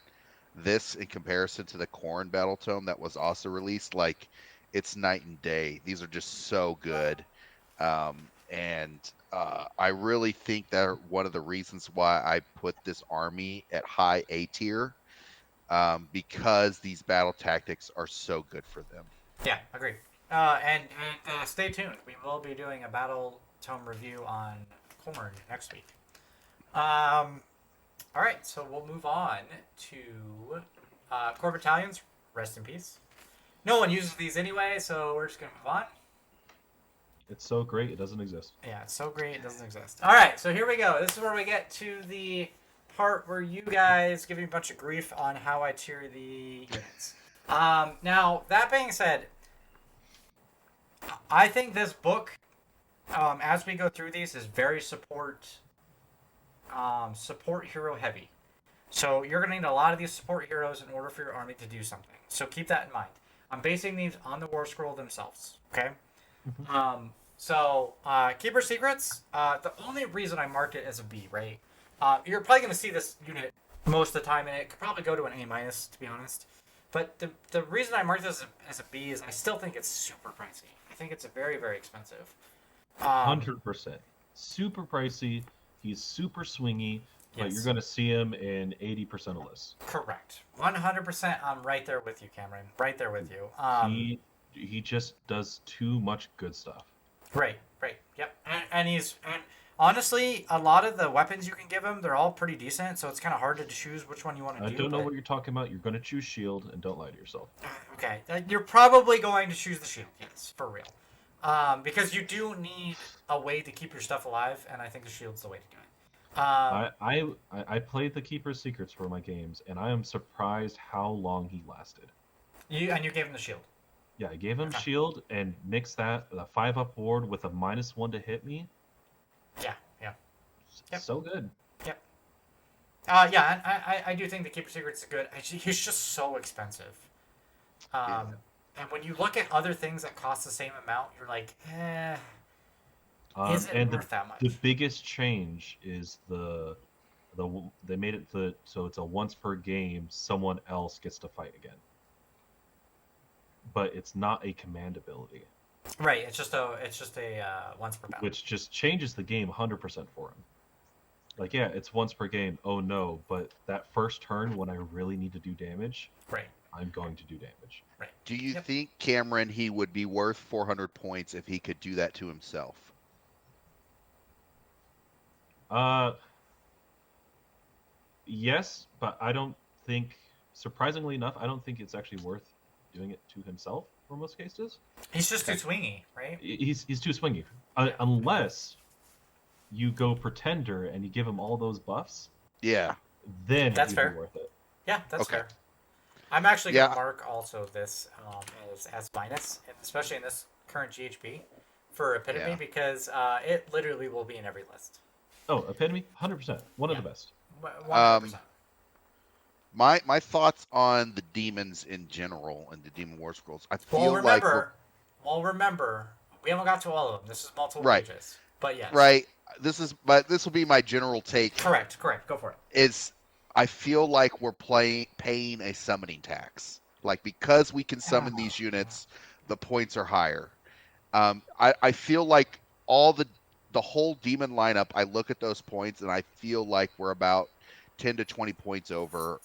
this in comparison to the Khorne Battletome that was also released, like it's night and day. These are just so good. And I really think that one of the reasons why I put this army at high A tier, because these battle tactics are so good for them. Yeah, agreed. And stay tuned. We will be doing a Battletome review on Khorne next week. All right, so we'll move on to core battalions. Rest in peace. No one uses these anyway, so we're just gonna move on. It's so great it doesn't exist. Yeah, it's so great it doesn't exist. All right, so here we go. This is where we get to the part where you guys give me a bunch of grief on how I tier the units. Now, that being said, I think this book, as we go through these, is very support hero heavy. So you're going to need a lot of these support heroes in order for your army to do something. So keep that in mind. I'm basing these on the War Scroll themselves. Okay. Keeper Secrets. The only reason I marked it as a B, right? You're probably going to see this unit most of the time, and it could probably go to an A minus, to be honest. But the reason I marked this as a B is I still think it's super pricey. I think it's a very, very expensive. 100%. Super pricey. He's super swingy, but Yes. you're going to see him in 80% of lists. Correct. 100%. I'm right there with you, Camaron. Right there with you. He just does too much good stuff. Right. Yep. And honestly, a lot of the weapons you can give him, they're all pretty decent, so it's kind of hard to choose which one you want to do. I don't know what you're talking about. You're going to choose shield, and don't lie to yourself. Okay. You're probably going to choose the shield, yes, for real. Because you do need a way to keep your stuff alive, and I think the shield's the way to do it. I played the Keeper's Secrets for my games, and I am surprised how long he lasted. You gave him the shield. Yeah, I gave him shield and mixed the 5-up ward with a -1 to hit me. Yeah. Yep. So good. Yep. I do think the Keeper Secrets is good. He's just so expensive. And when you look at other things that cost the same amount, you're like, is it worth that much? The biggest change is they made it so it's a once per game someone else gets to fight again. But it's not a command ability. Right, it's just a once per battle. Which just changes the game 100% for him. Like, yeah, it's once per game. Oh no, but that first turn when I really need to do damage, right, I'm going to do damage. Right. Do you think, Camaron, he would be worth 400 points if he could do that to himself? Yes, but I don't think, surprisingly enough, I don't think it's actually worth doing it to himself for most cases. He's just too swingy, right? He's too swingy. Unless you go Pretender and you give him all those buffs. Yeah. Then that's he'd fair. be worth it. Yeah, that's fair. I'm actually going to mark also this as minus, especially in this current GHB for Epitome, because it literally will be in every list. Oh, Epitome? 100%. One of the best. 100%. My thoughts on the demons in general and the Daemon Warscrolls. I feel remember, we haven't got to all of them. This is multiple pages. But yes. Right. This will be my general take. Correct. Go for it. I feel like we're paying a summoning tax. Like, because we can summon these units, the points are higher. I feel like the whole demon lineup, I look at those points and I feel like we're about 10 to 20 points over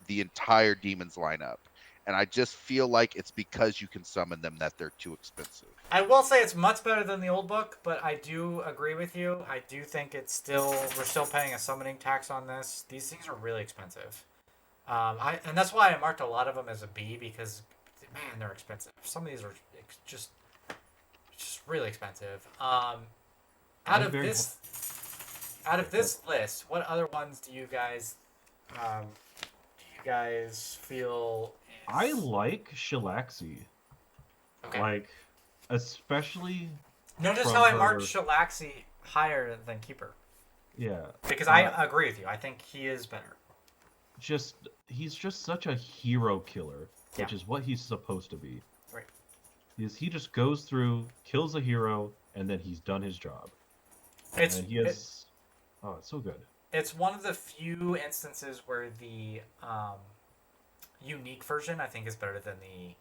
the entire demons lineup. And I just feel like it's because you can summon them that they're too expensive. I will say it's much better than the old book, but I do agree with you. I do think we're still paying a summoning tax on this. These things are really expensive. And that's why I marked a lot of them as a B, because, man, they're expensive. Some of these are just really expensive. Out of this list, what other ones do you guys feel? I like Shalaxi. Okay. Like, especially. Notice how I marked Shalaxi higher than Keeper. Yeah. Because I agree with you. I think he is better. He's just such a hero killer, which is what he's supposed to be. Right. He just goes through, kills a hero, and then he's done his job. It's so good. It's one of the few instances where the unique version, I think, is better than the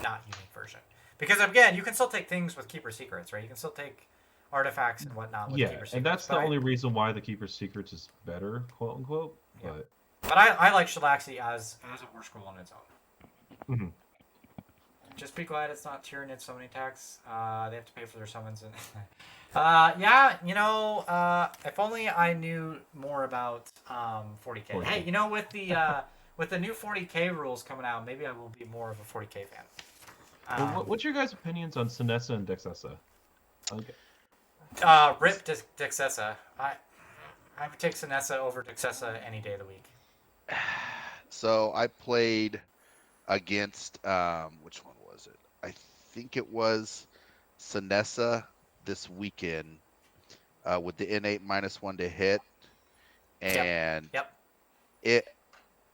not unique version. Because, again, you can still take things with Keeper Secrets, right? You can still take artifacts and whatnot with Keeper Secrets. And that's the only reason why the Keeper Secrets is better, quote unquote. Yeah. But I like Shalaxi as a war scroll on its own. Mm-hmm. Just be glad it's not Tyranid summoning tax. They have to pay for their summons. If only I knew more about 40K. Hey, with the new 40K rules coming out, maybe I will be more of a 40K fan. What's your guys' opinions on Sinessa and Dexessa? Okay. Rip Dexessa. I would take Sinessa over Dexessa any day of the week. So I played against which one was it? I think it was Sinessa this weekend with the innate -1 to hit, and Yep.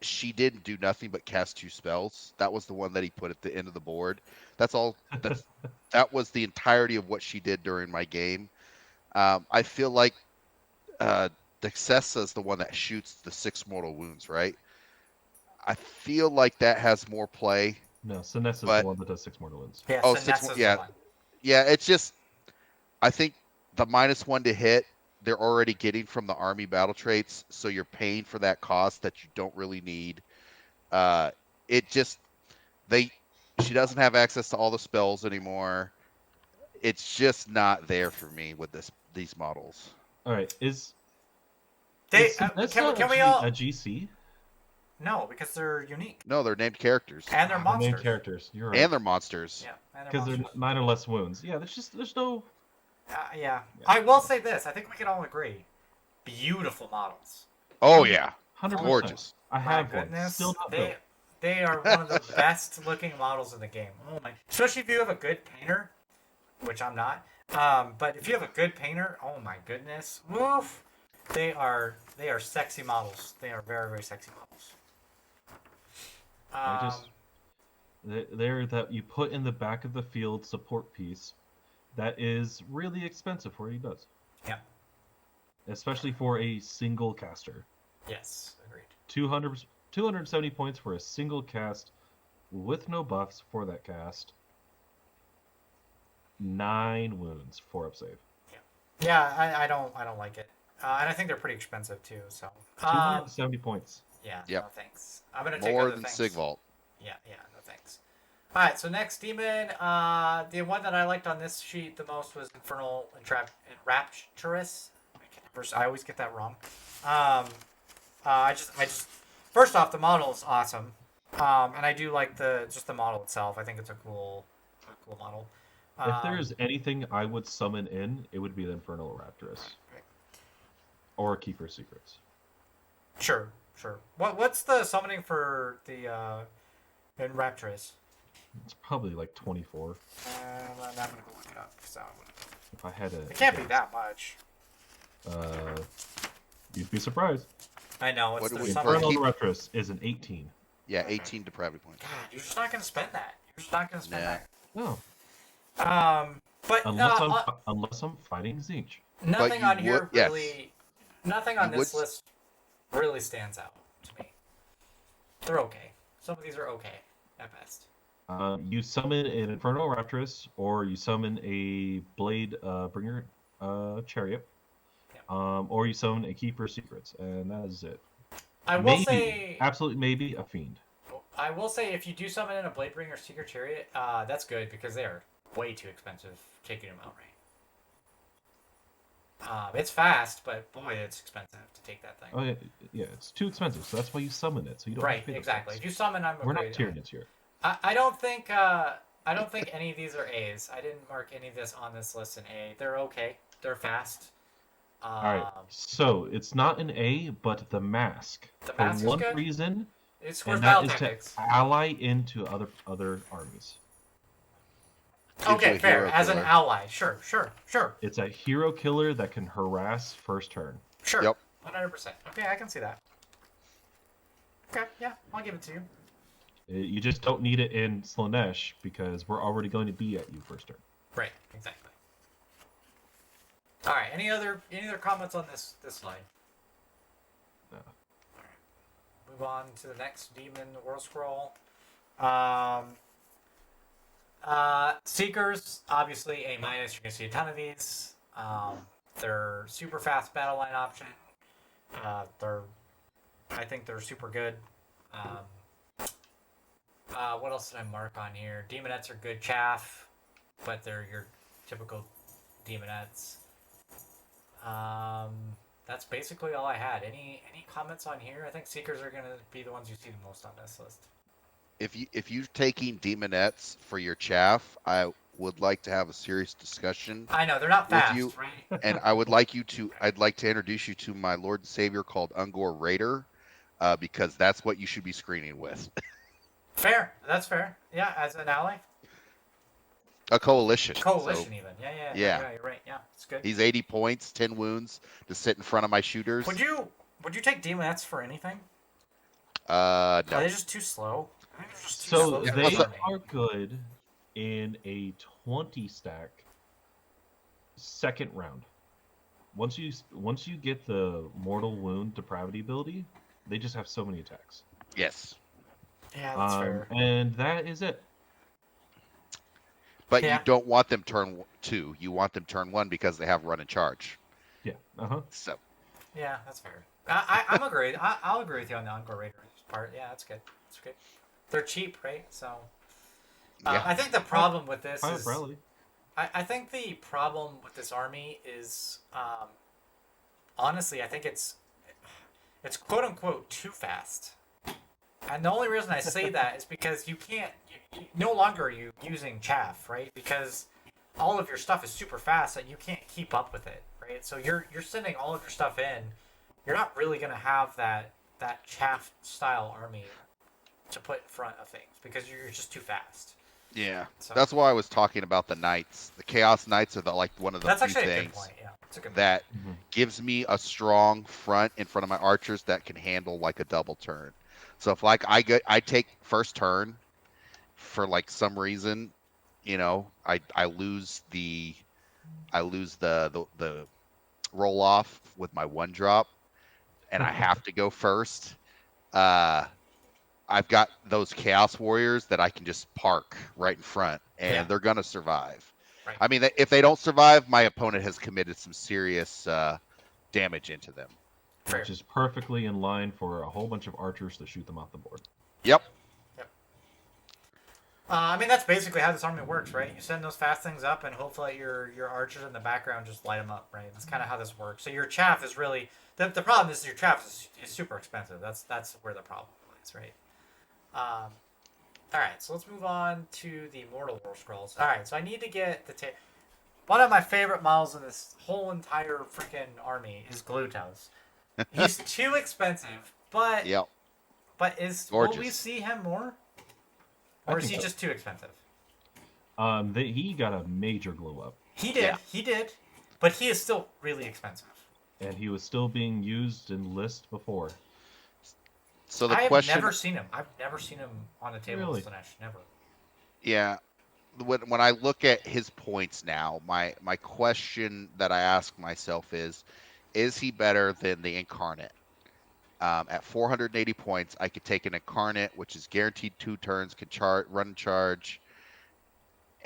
she didn't do nothing but cast 2 spells. That was the one that he put at the end of the board. That's all. That was the entirety of what she did during my game. I feel like Dexessa is the one that shoots the 6 mortal wounds, right? I feel like that has more play. No, Sinessa is But- the one that does 6 mortal wounds. Yeah, Oh, Sinessa's 6 the yeah. one. Yeah, it's just I think the -1 to hit they're already getting from the army battle traits, so you're paying for that cost that you don't really need. It just she doesn't have access to all the spells anymore. It's just not there for me with these models. All right, is Can we all? a GC? No, because they're unique No, they're named characters. and they're The main monsters. characters. You're right. And they're monsters. Yeah, and they're Because they're monsters. 9 or less wounds. Yeah, there's no. Yeah. I will say this. I think we can all agree. Beautiful models. Oh yeah. 100%. Gorgeous. I My have one. goodness, Still not built. they are one of the best looking models in the game. Oh my! Especially if you have a good painter, which I'm not. But if you have a good painter, oh my goodness, woof! They are sexy models. They are very, very sexy models. They're that you put in the back of the field support piece that is really expensive for what he does. Yeah. Especially for a single caster. Yes, agreed. 270 points for a single cast with no buffs for that cast. 9 wounds, 4 up save. Yeah, I don't like it, and I think they're pretty expensive too. So 270 points. yeah, Yep. no thanks. I'm gonna take More other than things. Sigvault. Yeah, no thanks. All right, so next demon, the one that I liked on this sheet the most was Infernal Rapturous. I always get that wrong. I just first off, the model is awesome, and I do like the model itself. I think it's a cool model. If there is anything I would summon in, it would be the Infernal Rapturous. Right. Or Keeper's Secrets. Sure. What's the summoning for the in Rapturous? It's probably like 24. I'm gonna go look it up. So If I had a. it can't be that much. You'd be surprised. I know it's What do the we- summoning. Infernal keep- Rapturous is an 18. Yeah, 18 depravity points. God, you're just not gonna spend that. You're just not gonna spend Nah. No, that. But unless I'm fighting Zinch. nothing you on here would- yes. really, nothing on You this would- list really stands out to me. They're okay. Some of these are okay at best. You summon an Infernal Rapturous, or you summon a Blade Bringer Chariot, or you summon a Keeper's Secrets, and that is it. I will Maybe, say, absolutely maybe, a Fiend. if you do summon in a Bladebringer Secret Chariot, that's good because they are way too expensive taking them outright. It's fast, but boy, it's expensive to take that thing. Oh yeah, it's too expensive, so that's why you summon it, so you don't. have Right, to pay the exactly. price. If you summon, We're not Tyranids here. I don't think any of these are A's. I didn't mark any of this on this list in A. They're okay. They're fast. All right, so it's not an A, but the mask. The For mask is one good? reason, It scores and that battle is tactics. to ally into other armies. Gives you Okay, a fair. hero As an killer. ally, sure. It's a hero killer that can harass first turn. Sure. Yep. 100%. Okay, I can see that. Okay, yeah, I'll give it to you. You just don't need it in Slaanesh because we're already going to be at you first turn. Right, exactly. All right, any other comments on this slide? No. All right. Move on to the next Daemon Warscroll. Seekers, obviously A-. You're going to see a ton of these. They're super fast battle line option. I think they're super good. What else did I mark on here? Demonettes are good chaff, but they're your typical Demonettes. That's basically all I had. Any comments on here? I think Seekers are going to be the ones you see the most on this list. if you're taking demonettes for your chaff, I would like to have a serious discussion I know they're not with you, fast, right? and I'd like to introduce you to my Lord and Savior called Ungor Raider, because that's what you should be screening with. Fair. That's fair. Yeah, as an ally. A coalition. Coalition, So, even. Yeah. yeah. You're right. Yeah, it's good. He's 80 points, 10 wounds to sit in front of my shooters. Would you take demonettes for anything? No. Are they just too slow? I think they're just too So slow for they this army. are good in a 20 stack second round. Once you get the mortal wound depravity ability, they just have so many attacks. Yes. Yeah, that's fair. And that is it. But Yeah. you don't want them turn 2. You want them turn 1 because they have run and charge. Yeah. Uh-huh. So. Yeah, that's fair. I'm agreed. I'll agree with you on the Encore Raiders part. Yeah, that's good. That's good. They're cheap, right? So. Yeah. I think the problem with this High is. probably. I think the problem with this army is, honestly, I think it's quote unquote too fast. And the only reason I say that is because you can't, no longer are you using chaff, right? Because all of your stuff is super fast and you can't keep up with it, right? So you're sending all of your stuff in. You're not really going to have that chaff style army to put in front of things because you're just too fast. Yeah. So That's why I was talking about the knights. The Chaos Knights are one of the that's few actually a good things point. Yeah, it's a good point. that Mhm. gives me a strong front in front of my archers that can handle like a double turn. So if like I take first turn for like some reason, I lose the roll off with my 1-drop and I have to go first. I've got those Chaos Warriors that I can just park right in front, and Yeah. they're gonna survive. Right. I mean, if they don't survive, my opponent has committed some serious damage into them. Fair. Which is perfectly in line for a whole bunch of archers to shoot them off the board. Yep. I mean, that's basically how this army works, right? You send those fast things up, and hopefully your archers in the background just light them up, right? That's kind of how this works. So your chaff is really the problem is your chaff is super expensive. That's where the problem lies, right? All right, so let's move on to the Mortal Warscrolls. All right, so I need to get one of my favorite models in this whole entire freaking army is Glutos. He's too expensive, but Yep. will we Gorgeous. see him more? I Or is think he so. just too expensive? He got a major glow up, He did, Yeah. but he is still really expensive. and he was still being used in list before. So the I have question, never seen him. I've never seen him on the table Really? in Slaanesh. Never. yeah, when I look at his points now, my question that I ask myself is he better than the Incarnate? At 480 points, I could take an Incarnate, which is guaranteed 2 turns, can run and charge,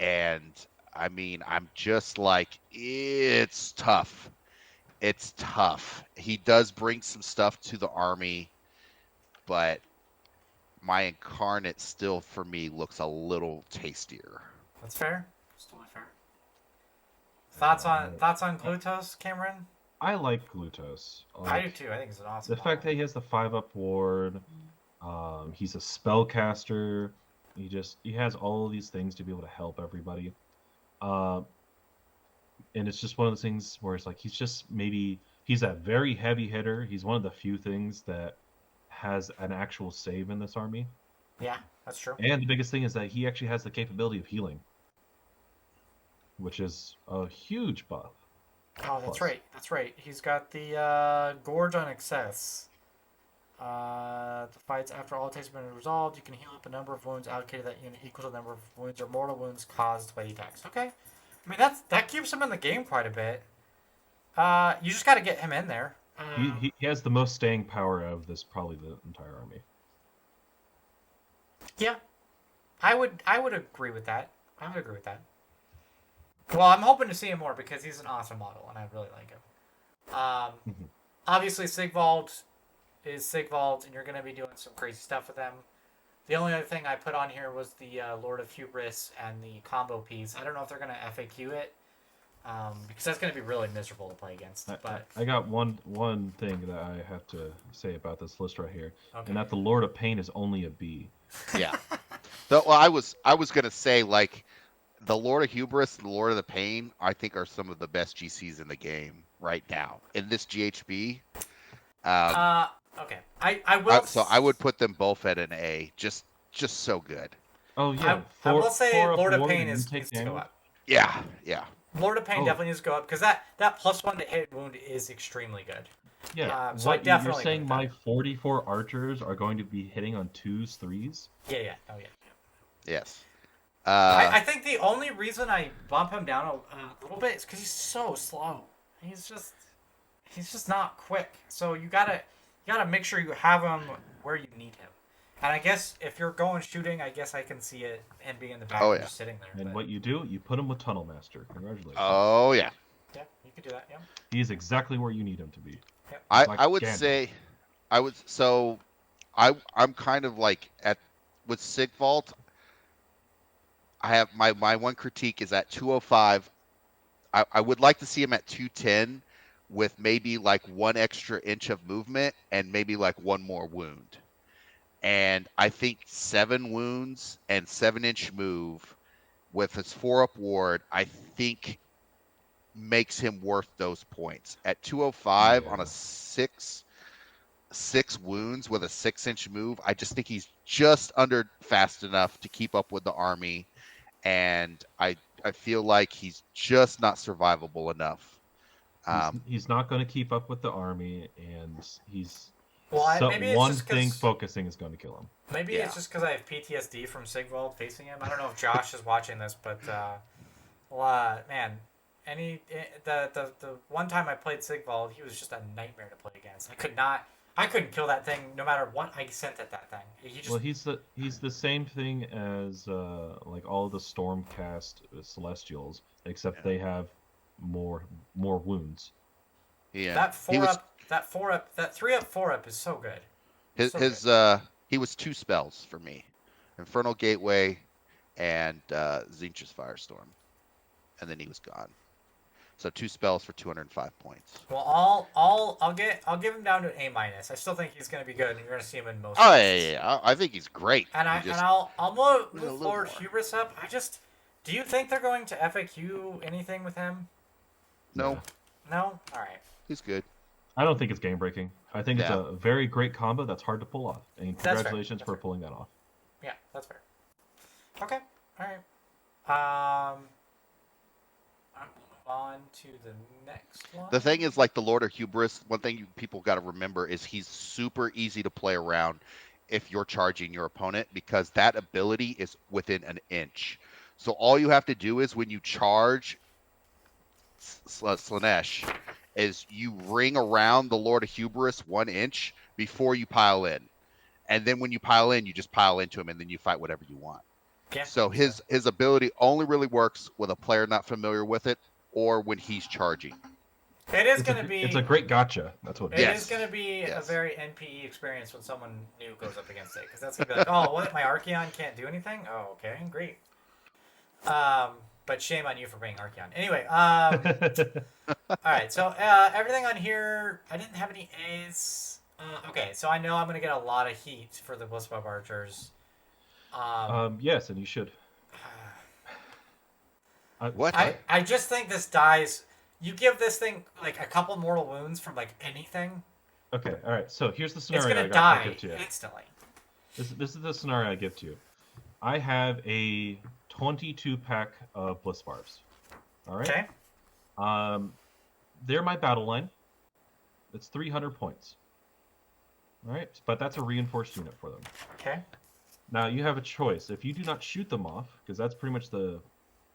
and I mean, I'm just like, it's tough. It's tough. He does bring some stuff to the army, but my Incarnate still, for me, looks a little tastier. That's fair. That's totally fair. Thoughts on Glutos, Cameron? I like Glutos. I do too. I think it's an awesome. The fact that he has the 5-up ward, he's a spellcaster. He has all of these things to be able to help everybody. And it's just one of those things where it's like he's a very heavy hitter. He's one of the few things that has an actual save in this army. Yeah, that's true. And the biggest thing is that he actually has the capability of healing, which is a huge buff. Oh, that's Plus. right. That's right. He's got the Gorge on Excess. The fights after all attacks have been resolved, you can heal up a number of wounds allocated that unit equal to the number of wounds or mortal wounds caused by the attacks. Okay. I mean, that keeps him in the game quite a bit. You just got to get him in there. He has the most staying power of this, probably the entire army. Yeah, I would agree with that. I would agree with that. Well, I'm hoping to see him more because he's an awesome model and I really like him. Obviously, Sigvald is Sigvald, and you're going to be doing some crazy stuff with him. The only other thing I put on here was the Lord of Hubris and the combo piece. I don't know if they're going to FAQ it, because that's going to be really miserable to play against. But I got one thing that I have to say about this list right here, okay. and that the Lord of Pain is only a B. Yeah. Though well, I was gonna say like the Lord of Hubris and the Lord of the Pain, I think are some of the best GCs in the game right now in this GHB. Uh, okay. I will. So I would put them both at an A. Just so good. Oh yeah, I will say 4 up Lord of ward Pain and you is take needs to go damage. up. Yeah, yeah, Lord of Pain Oh. definitely needs to go up because that +1 to hit wound is extremely good. Yeah, So I what you're definitely saying? agree My with 44 archers are going to be hitting on 2s, 3s? that. Yeah. Oh yeah. yes. I think the only reason I bump him down a little bit is because he's so slow. He's just not quick. So you gotta make sure you have him where you need him. And I guess if you're going shooting, I guess I can see it and be in the back Oh, and yeah. just sitting there. And But what you do, you put him with Tunnel Master. Congratulations. Oh yeah. yeah, you could do that. Yeah. He's exactly where you need him to be. Like I would Gandalf. say I'm kind of like at with Sigvault. I have my one critique is at 205. I would like to see him at 210 with maybe like 1 extra inch of movement and maybe like 1 more wound. And I think 7 wounds and 7 inch move with his 4 up ward, I think makes him worth those points. At 205 on Yeah. a 6 wounds with a 6 inch move, I just think he's just under fast enough to keep up with the army. And I feel like he's just not survivable enough. He's not going to keep up with the army, and he's Well, maybe it's one just thing because focusing is going to kill him. maybe Yeah. it's just because I have PTSD from Sigvald facing him. I don't know if Josh is watching this, but man, the one time I played Sigvald, he was just a nightmare to play against. I couldn't kill that thing no matter what I sent at that thing. He just Well, he's the same thing as like all the Stormcast Celestials, except Yeah. they have more wounds. Yeah. that He was 4-up, that 3-up 4-up is so good. he was 2 spells for me. Infernal Gateway and Zinch's Firestorm. And then he was gone. So 2 spells for 205 points. Well, I'll give him down to an A-. I still think he's gonna be good, and you're gonna see him in most. Oh places. yeah. I think he's great. And He just- I'll a move little Lord more. Hubris up. Do you think they're going to FAQ anything with him? No, Yeah. No. All right. he's good. I don't think it's game breaking. I think it's Yeah. a very great combo that's hard to pull off. And That's fair. congratulations That's for fair. pulling that off. Yeah, that's fair. Okay. All right. I'm move on to the next one. The thing is, like the Lord of Hubris, one thing people got to remember is he's super easy to play around if you're charging your opponent because that ability is within an inch. So all you have to do is when you charge Slaanesh, is you ring around the Lord of Hubris 1 inch before you pile in, and then when you pile in, you just pile into him, and then you fight whatever you want. Yeah. So his ability only really works with a player not familiar with it, or when he's charging. It is It's going to be. it's a great gotcha. That's what it It is. Yes. is going to be a Yes. very NPE experience when someone new goes up against it, because that's going to be like, oh, what? My Archeon can't do anything? Oh, okay, great. But shame on you for being Archeon. Anyway, all right. So everything on here, I didn't have any A's. Okay, so I know I'm going to get a lot of heat for the Blitzbub Archers. Yes, and you should. What? I just think this dies. You give this thing like a couple mortal wounds from like anything, Okay, all right. So here's the it's scenario going to I die give to you. instantly. This is the scenario I give to you. I have a 22 pack of Bliss Barbs. All right. Okay. They're my battle line. It's 300 points. All right, but that's a reinforced unit for them. Okay. Now you have a choice. If you do not shoot them off, because that's pretty much the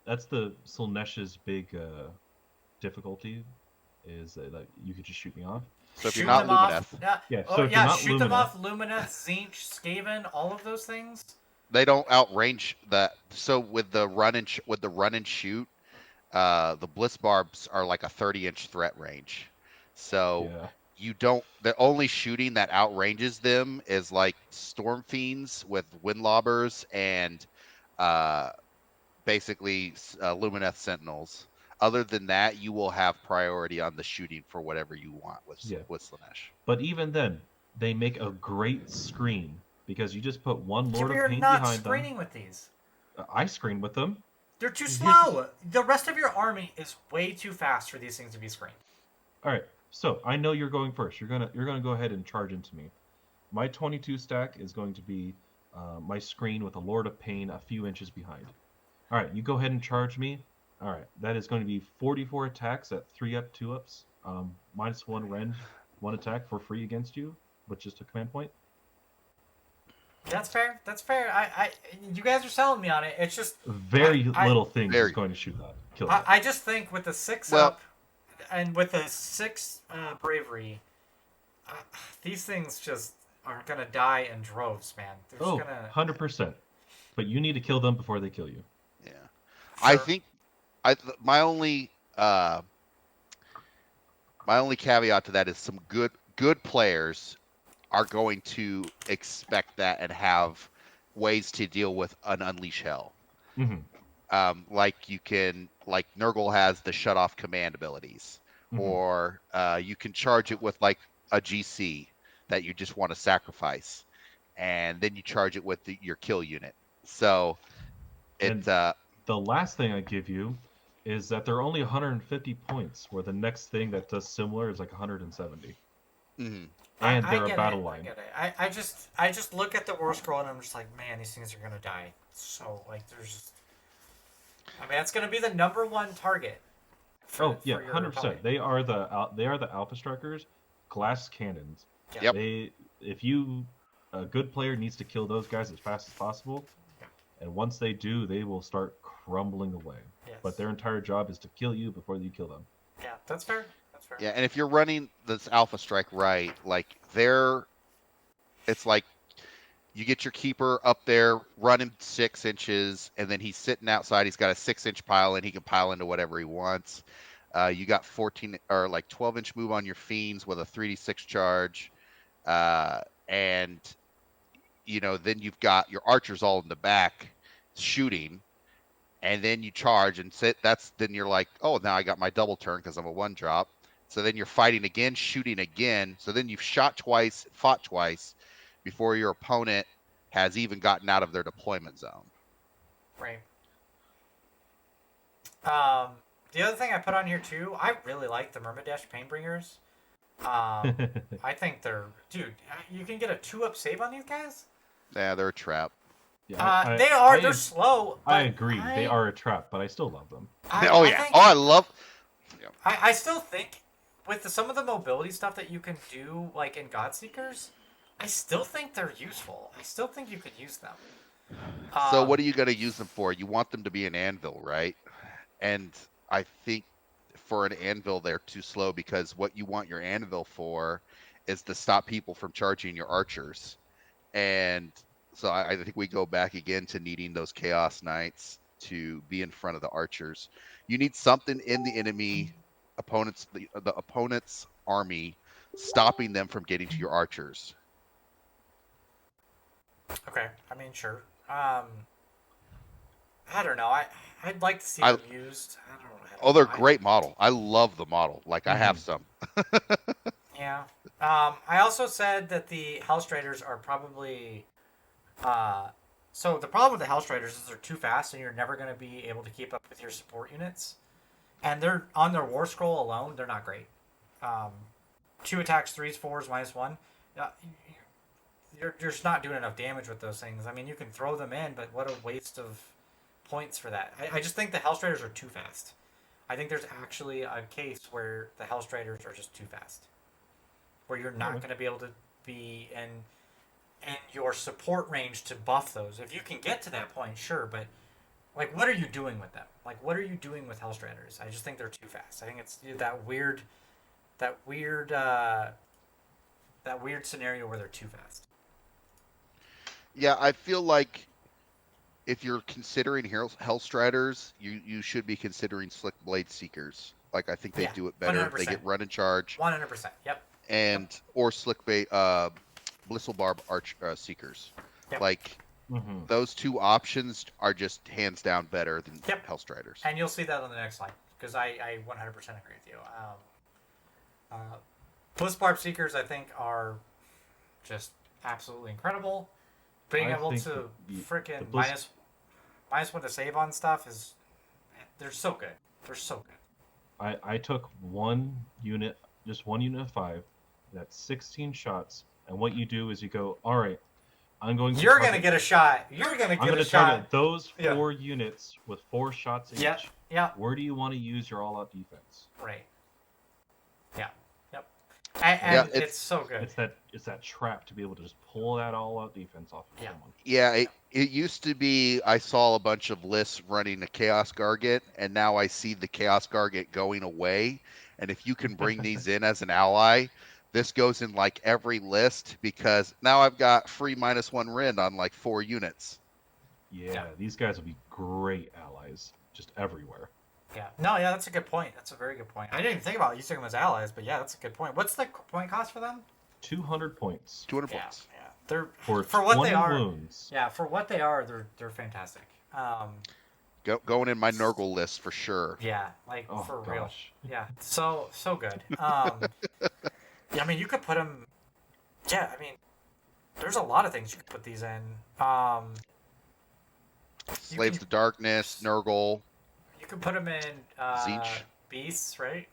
Slaaanesh's big difficulty, is that you could just shoot me off. So if Shoot you're not them off. Lumineth, Yeah. so if you're yeah. not Shoot them Lumineth- off. Lumineth, Zinch, Skaven, all of those things. they don't outrange that. So with the run and shoot, the Bliss Barbs are like a 30-inch threat range. So Yeah. you don't. The only shooting that outranges them is like Storm Fiends with Windlobbers and basically Lumineth Sentinels. Other than that, you will have priority on the shooting for whatever you want with Yeah. Slaanesh. But even then, they make a great screen because you just put one Yeah, Lord but of you're Pain not behind them. screening with these. I screen with them. They're too Here's- slow. The rest of your army is way too fast for these things to be screened. All right, so I know you're going first. You're gonna go ahead and charge into me. My 22 stack is going to be my screen with a Lord of Pain a few inches behind. All right, you go ahead and charge me. All right, that is going to be 44 attacks at 3 up, 2 ups, -1 rend, 1 attack for free against you, with just a command point. That's fair. That's fair. You guys are selling me on it. It's just Very I- little things very- is going to shoot that, kill that. I just think with the 6 Well- up and with the 6 bravery, these things just are gonna die in droves, man. They're just gonna 100%. But you need to kill them before they kill you. Yeah. I Sure. think my only caveat to that is some good players are going to expect that and have ways to deal with an unleash hell. Mm-hmm. Like Nurgle has the shut off command abilities, Mhm. or you can charge it with like a GC that you just want to sacrifice, and then you charge it with your kill unit. So it's The last thing I give you is that they're only 150 points, where the next thing that does similar is like 170. mhm. And I they're a get battle it, line. I get it. I just look at the war scroll and I'm just like, man, these things are gonna die. So like, there's just. I mean, that's gonna be the #1 target. Oh yeah, for your 100%. opponent. They are the Alpha Strikers, glass cannons. Yep. A good player needs to kill those guys as fast as possible, and once they do, they will start crumbling away. Yes. But their entire job is to kill you before you kill them. Yeah, that's fair. That's fair. Yeah, and if you're running this Alpha Strike right, like it's like you get your keeper up there running 6 inches, and then he's sitting outside. He's got a 6-inch pile, and he can pile into whatever he wants. You got 14 or like 12-inch move on your fiends with a 3d6 charge, and then you've got your archers all in the back shooting, and then you charge and sit. Then you're like, oh, now I got my double turn because I'm a 1-drop. So then you're fighting again, shooting again. So then you've shot twice, fought twice before your opponent has even gotten out of their deployment zone. Right. The other thing I put on here too, I really like the Myrmidesh Painbringers. I think dude, you can get a 2-up save on these guys. Yeah, they're a trap. Yeah, They're slow. I but agree. They are a trap, but I still love them. Oh yeah. I love. I still think with some of the mobility stuff that you can do, like in Godseekers, I still think they're useful. I still think you could use them. So what are you going to use them for? You want them to be an anvil, right? And I think for an anvil, they're too slow, because what you want your anvil for is to stop people from charging your archers. And so I think we go back again to needing those Chaos Knights to be in front of the archers. You need something in the enemy opponent's the opponent's army, stopping them from getting to your archers. Okay, I mean, sure. I don't know. I'd like to see them used. I don't know. Oh, they're a great model. I love the model. Like, I have some. Yeah. I also said that the House Raiders are probably. So the problem with the House Raiders is they're too fast, and you're never going to be able to keep up with your support units. And they're on their War Scroll alone. They're not great. 2 attacks, 3s, 4s, -1. You're just not doing enough damage with those things. I mean, you can throw them in, but what a waste of points for that. I just think the House Raiders are too fast. I think there's actually a case where the House Raiders are just too fast, where you're not going to be able to be in your support range to buff those. If you can get to that point, sure, but like, what are you doing with them? Like, what are you doing with House Raiders? I just think they're too fast. I think it's that weird scenario where they're too fast. Yeah, I feel like if you're considering Hellstriders, you should be considering Slick Blade Seekers. Like, I think they do it better. 100%. They get run and charge. 100%. Yep. Or Slick Bait Blisslebarb Seekers. Yep. Like, those two options are just hands down better than Hellstriders. And you'll see that on the next slide, because I 100% agree with you. Blissbarb Seekers, I think, are just absolutely incredible. being I able think to the freaking Blizz- minus one to save on stuff is they're so good. They're so good. I took one unit, just one unit of 5. That's 16 shots, and what you do is you go, all right, I'm going to You're target, gonna get a shot. You're gonna I'm get going a to shot. target those Yeah. 4 units with 4 shots each. Yeah. Yeah. Where do you want to use your all-out defense? Right. Yeah. Yep. And it's so good. It's that trap to be able to just pull that all-out defense off of Yeah. someone. Yeah, it used to be I saw a bunch of lists running a Chaos Gargant, and now I see the Chaos Gargant going away. And if you can bring these in as an ally, this goes in like every list because now I've got free -1 rend on like 4 units. Yeah, these guys will be great allies just everywhere. Yeah. No, yeah, that's a good point. That's a very good point. I didn't even think about using them as allies, but yeah, that's a good point. What's the point cost for them? 200 points 200 Yeah. points. Yeah. They're for what 20 they are. wounds. Yeah, for what they are, they're fantastic. Going in my Nurgle list for sure. Yeah, like Oh, for real. gosh. Yeah, so good. Yeah, I mean, you could put them. Yeah, I mean, there's a lot of things you could put these in. Slaves can- to Darkness, Nurgle. You could put them in Tzeentch. beasts, right?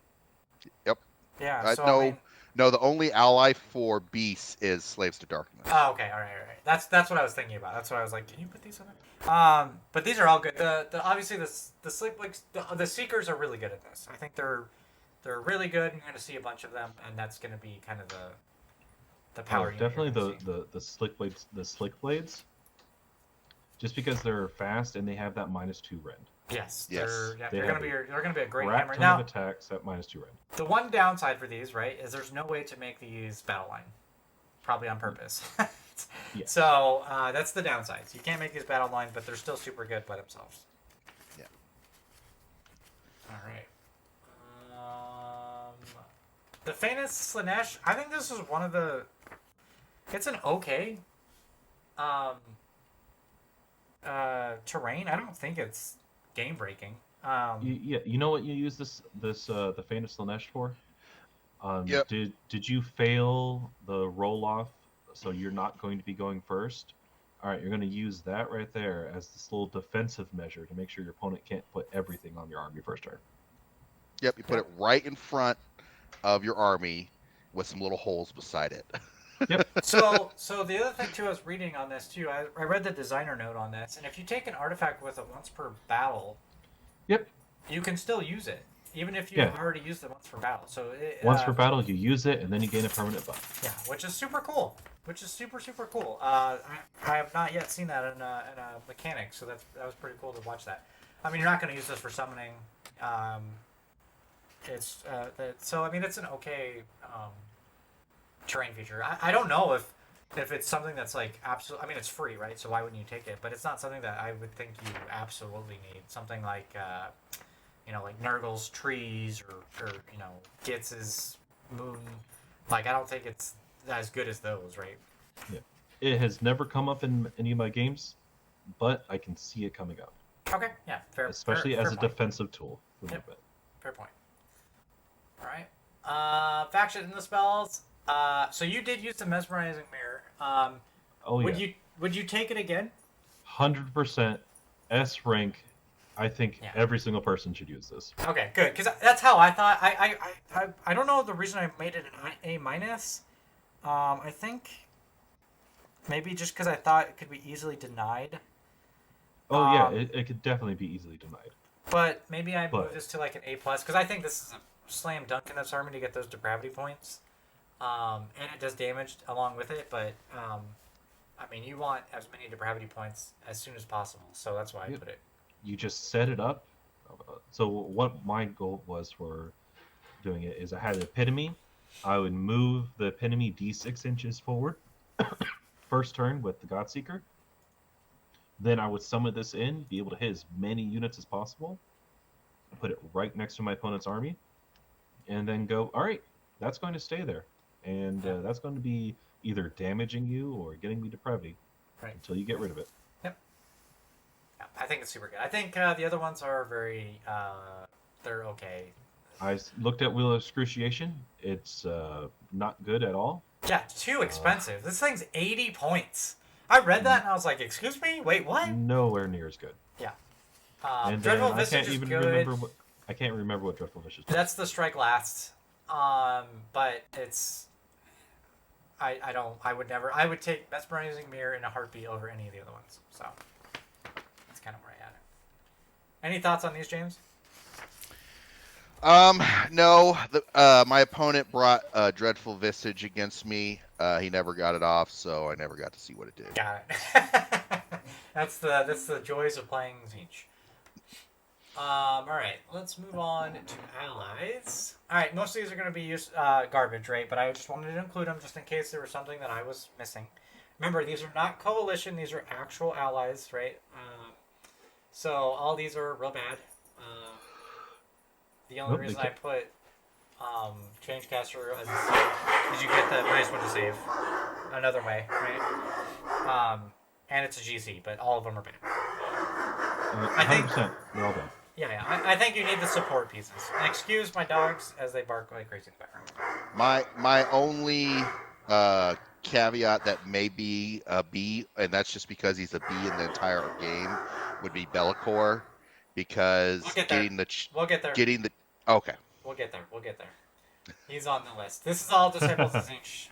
Yep. Yeah. So no, I mean, no, the only ally for beasts is Slaves to Darkness. oh, okay, all right. That's what I was thinking about. That's what I was like. Can you put these in there? But these are all good. The obviously the sleep like the seekers are really good at this. I think they're really good. You're gonna see a bunch of them, and that's gonna be kind of the power. unit you're Definitely gonna see. the slick blades. The slick blades, just because they're fast and they have that -2 rend. Yes. Yes. They They're have gonna be a great Crap hammer. ton Now, of attacks at -2 rend. the one downside for these, right, is there's no way to make these battle line, probably on purpose. Yeah. So that's the downsides. You can't make these battle line, but they're still super good by themselves. Yeah. All right. The Famous Slaanesh. I think this is one of the. It's an okay. Terrain. I don't think it's game breaking. You know what you use the famous Slaanesh for? Yep. Did you fail the roll off, so you're not going to be going first? All right, you're going to use that right there as this little defensive measure to make sure your opponent can't put everything on your army first turn. Yep, you put it right in front of your army with some little holes beside it. Yep. So the other thing too, I was reading on this too. I read the designer note on this, and if you take an artifact with it once per battle, Yep. you can still use it, even if you Yeah. have already used it once per battle. So Once per battle, you use it, and then you gain a permanent buff. yeah, which is super cool. Which is super cool. I have not yet seen that in a mechanic, so that was pretty cool to watch that. I mean, you're not going to use this for summoning. So I mean, it's an okay terrain feature. I don't know if it's something that's like absolute. I mean, it's free, right? So why wouldn't you take it? But it's not something that I would think you absolutely need. Something like like Nurgle's trees or Gitz's moon. Like I don't think it's as good as those, right? Yeah. It has never come up in any of my games, but I can see it coming up. Okay, yeah, fair. Especially fair as a point. defensive tool. For Yep. movement. Fair point. All right. Faction in the spells. So you did use the mesmerizing mirror. Oh Would yeah. you take it again? 100% S rank. I think Yeah. every single person should use this. Okay, good. Because that's how I thought. I don't know the reason I made it an A minus. I think maybe just because I thought it could be easily denied. Oh yeah, Um, it could definitely be easily denied. But maybe I But- move this to like an A plus because I think this is a slam dunk in this army to get those depravity points. And it does damage along with it, but I mean you want as many depravity points as soon as possible, so that's why I Yep. put it. You just set it up. So what my goal was for doing it is I had an epitome. I would move the epitome d6 inches forward first turn with the Godseeker. Then I would summon this in, be able to hit as many units as possible, put it right next to my opponent's army, and then go, all right, that's going to stay there. And that's going to be either damaging you or getting me depravity Right. until you get rid of it. Yeah, I think it's super good. I think the other ones are very they're okay. I looked at Wheel of Excruciation. It's not good at all. Yeah, too expensive. This thing's 80 points. I read that and I was like, excuse me? Wait, what? Nowhere near as good. Yeah. And Dreadful then Visage is good. I can't remember what Dreadful Visage is. That's the strike last. But it's... I would never... I would take Mesmerizing Mirror in a heartbeat over any of the other ones. So, that's kind of where I had it. Any thoughts on these, James? No. My opponent brought Dreadful Visage against me. He never got it off, so I never got to see what it did. Got it. That's the joys of playing Tzeentch. Alright, let's move on to allies. Alright, most of these are going to be garbage, right? But I just wanted to include them just in case there was something that I was missing. Remember, these are not coalition, these are actual allies, right? So all these are real bad. The only reason I put Changecaster as a save is you get the nice one to save another way, right? And it's a GC, but all of them are bad. 100%. They're all bad. Yeah. I think you need the support pieces. And excuse my dogs as they bark like crazy in the background. My only caveat that may be a B, and that's just because he's a B in the entire game, would be Be'lakor, because We'll get there. Okay. We'll get there. He's on the list. This is all Disciples of Tzeentch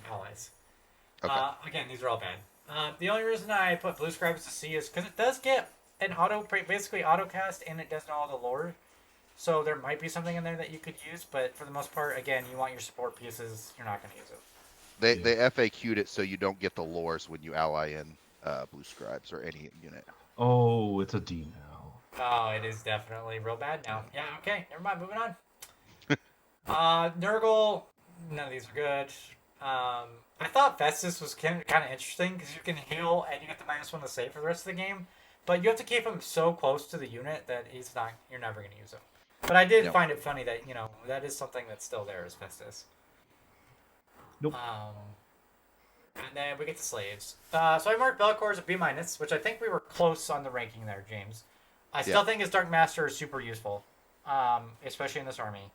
allies. Okay. Again, these are all bad. The only reason I put Blue Scribe as a C is because it does get an basically auto cast, and it does know all the lore. So there might be something in there that you could use, but for the most part, again, you want your support pieces. You're not going to use it. They FAQ'd it so you don't get the lores when you ally in Blue Scribes or any unit. Oh, it's a D now. Oh, it is definitely real bad now. Yeah, okay, never mind, moving on. Nurgle, none of these are good. I thought Festus was kind of interesting because you can heal and you get the -1 to save for the rest of the game, but you have to keep him so close to the unit that you're never going to use him. But I did find it funny that, that is something that's still there as Festus. Nope. And then we get the slaves. So I marked Be'lakor as a B-, which I think we were close on the ranking there, James. I still think his Dark Master is super useful, especially in this army.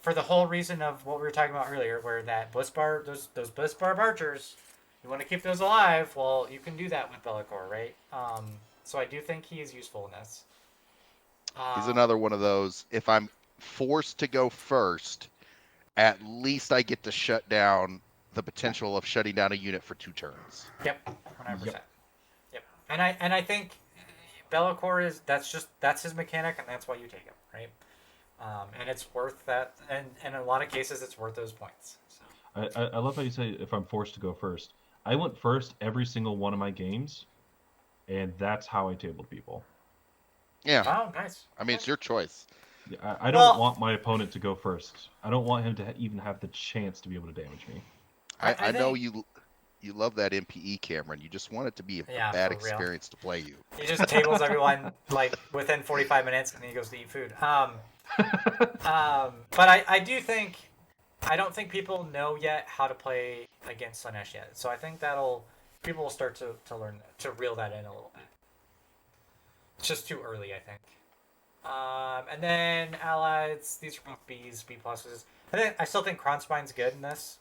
For the whole reason of what we were talking about earlier, where that Blissbar, those Blissbar archers, you want to keep those alive, well, you can do that with Be'lakor, right? So I do think he is useful in this. He's another one of those, if I'm forced to go first, at least I get to shut down the potential of shutting down a unit for 2 turns. Yep, 100%. Yep. And I think Be'lakor that's his mechanic, and that's why you take him, right? And it's worth that, and in a lot of cases, it's worth those points. So. I love how you say if I'm forced to go first. I went first every single one of my games, and that's how I tabled people. Yeah. Oh, nice. I mean, it's your choice. Yeah, I don't want my opponent to go first. I don't want him to even have the chance to be able to damage me. I know you love that MPE, Camaron. You just want it to be a bad experience to play you. He just tables everyone like within 45 minutes, and then he goes to eat food. But I don't think people know yet how to play against Slaanesh yet. So I think people will start to learn to reel that in a little bit. It's just too early, I think. And then allies, these are both B's, B pluses. I still think Kronspine's good in this.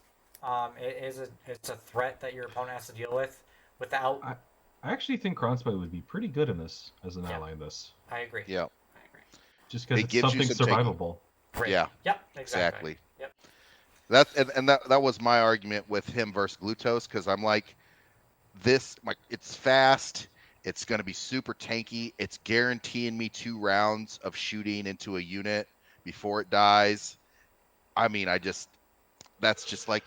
It's a threat that your opponent has to deal with without. I actually think Kronspine would be pretty good in this as an ally in this. I agree. Yeah. I agree. Just because it's something survivable. Right. Yeah. Yep. Exactly. Yep. That was my argument with him versus Glutos, because I'm like, it's fast. It's going to be super tanky. It's guaranteeing me 2 rounds of shooting into a unit before it dies. I mean, that's just like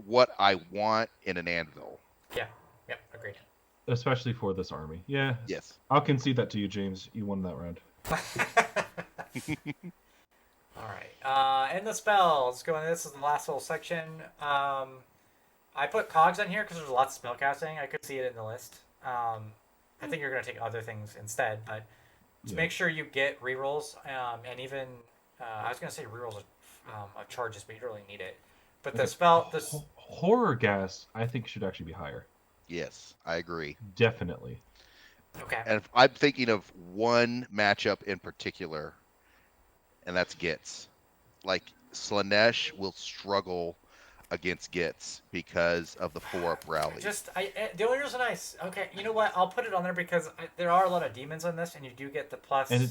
what I want in an anvil. Yeah. Yep. Agreed. Especially for this army. Yeah. Yes. I'll concede that to you, James. You won that round. All right. And the spells. This is the last little section. I put cogs on here because there's lots of spell casting. I could see it in the list. I think you're going to take other things instead, but to make sure you get rerolls, and even I was going to say rerolls of charges, but you don't really need it. But the spell, horror gas, I think should actually be higher. Yes, I agree. Definitely. Okay. And if I'm thinking of one matchup in particular, and that's Gits. Like, Slaanesh will struggle against Gits because of the 4-up rally. The only reason okay, you know what? I'll put it on there because there are a lot of demons on this, and you do get the plus. And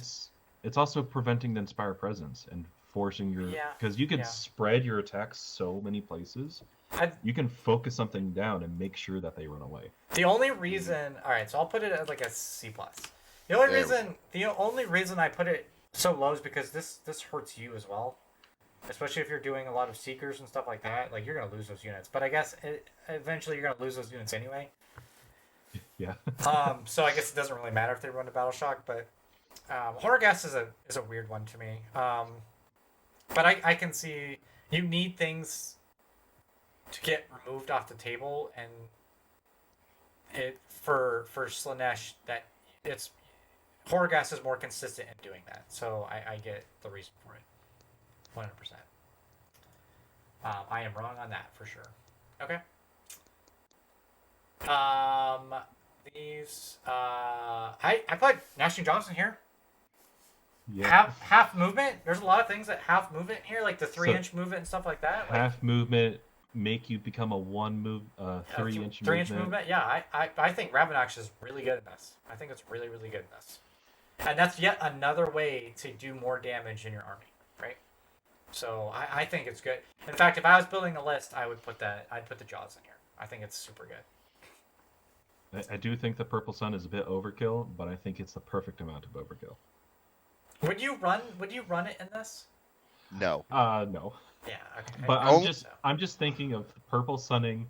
it's also preventing the Inspire Presence and forcing your... Because you can spread your attacks so many places. You can focus something down and make sure that they run away. The only reason... Alright, so I'll put it as like a C+. The only reason I put it so low is because this hurts you as well. Especially if you're doing a lot of Seekers and stuff like that. Like, you're going to lose those units. But I guess eventually you're going to lose those units anyway. Yeah. So I guess it doesn't really matter if they run to Battle Shock, but... Horrorghast is a weird one to me. But I can see you need things to get removed off the table, and for Slaanesh that it's Horrorghast is more consistent in doing that. So I get the reason for it. 100%. I am wrong on that for sure. Okay. These I put Nashing Johnson here. Yeah. Half movement. There's a lot of things that half movement here, like the 3-inch movement and stuff like that. Half movement make you become a 3-inch 3-inch movement. Yeah, I think Ravenox is really good in this. I think it's really, really good in this. And that's yet another way to do more damage in your army, right? So I think it's good. In fact, if I was building a list, I'd put the Jaws in here. I think it's super good. I do think the Purple Sun is a bit overkill, but I think it's the perfect amount of overkill. Would you run it in this? No. No. Yeah, okay. But I'm just thinking of Purple Sunning,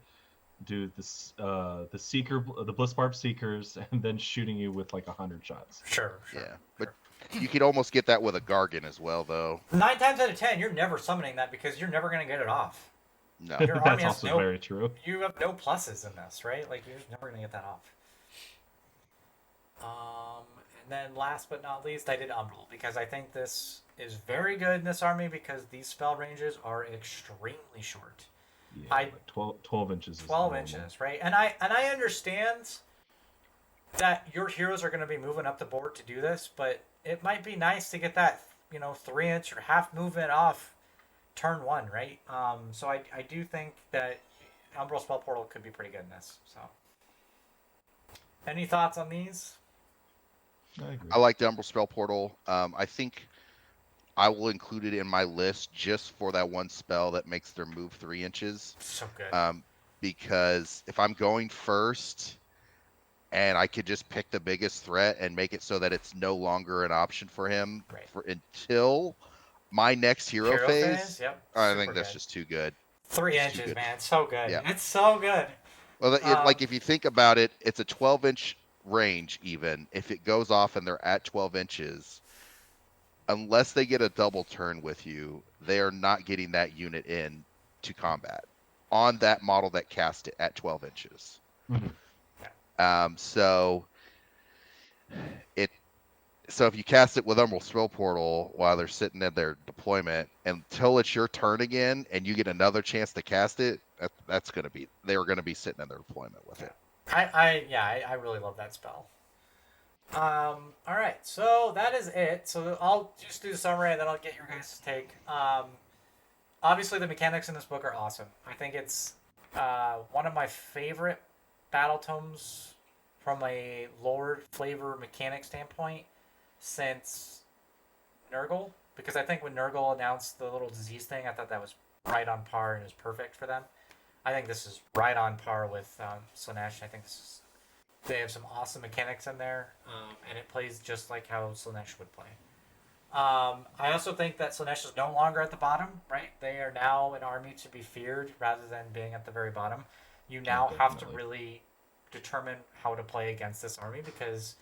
do the Blissbarb Seekers, and then shooting you with like 100 shots. Sure. Yeah, but you could almost get that with a Gargan as well, though. 9 times out of 10, you're never summoning that because you're never going to get it off. No. Your army That's also very true. You have no pluses in this, right? Like, you're just never going to get that off. And then last but not least, I did Umbral because I think this is very good in this army because these spell ranges are extremely short. Yeah, like 12 inches. 12 inches, right? And I understand that your heroes are going to be moving up the board to do this, but it might be nice to get that 3-inch or half movement off turn 1, right? So I do think that Umbral Spell Portal could be pretty good in this. So, any thoughts on these? I agree. I like the Umbral Spell Portal. I think I will include it in my list just for that one spell that makes their move 3 inches. So good. Because if I'm going first and I could just pick the biggest threat and make it so that it's no longer an option for him until my next hero phase, yep. I think that's just too good. 3 inches, good. man. So good. Yeah. It's so good. Well, like if you think about it, it's a 12-inch range even. If it goes off and they're at 12 inches, unless they get a double turn with you, they are not getting that unit in to combat on that model that cast it at 12 inches. Mm-hmm. So if you cast it with Umbral Spell Portal while they're sitting in their deployment until it's your turn again and you get another chance to cast it, they're going to be sitting in their deployment with it. I really love that spell. All right, so that is it. So I'll just do the summary and then I'll get your guys' take. Obviously, the mechanics in this book are awesome. I think it's one of my favorite battle tomes from a lore flavor mechanic standpoint since Nurgle, because I think when Nurgle announced the little disease thing, I thought that was right on par and is perfect for them. I think this is right on par with Slaanesh. I think they have some awesome mechanics in there, and it plays just like how Slaanesh would play. I also think that Slaanesh is no longer at the bottom, right? They are now an army to be feared rather than being at the very bottom. You now have to really determine how to play against this army because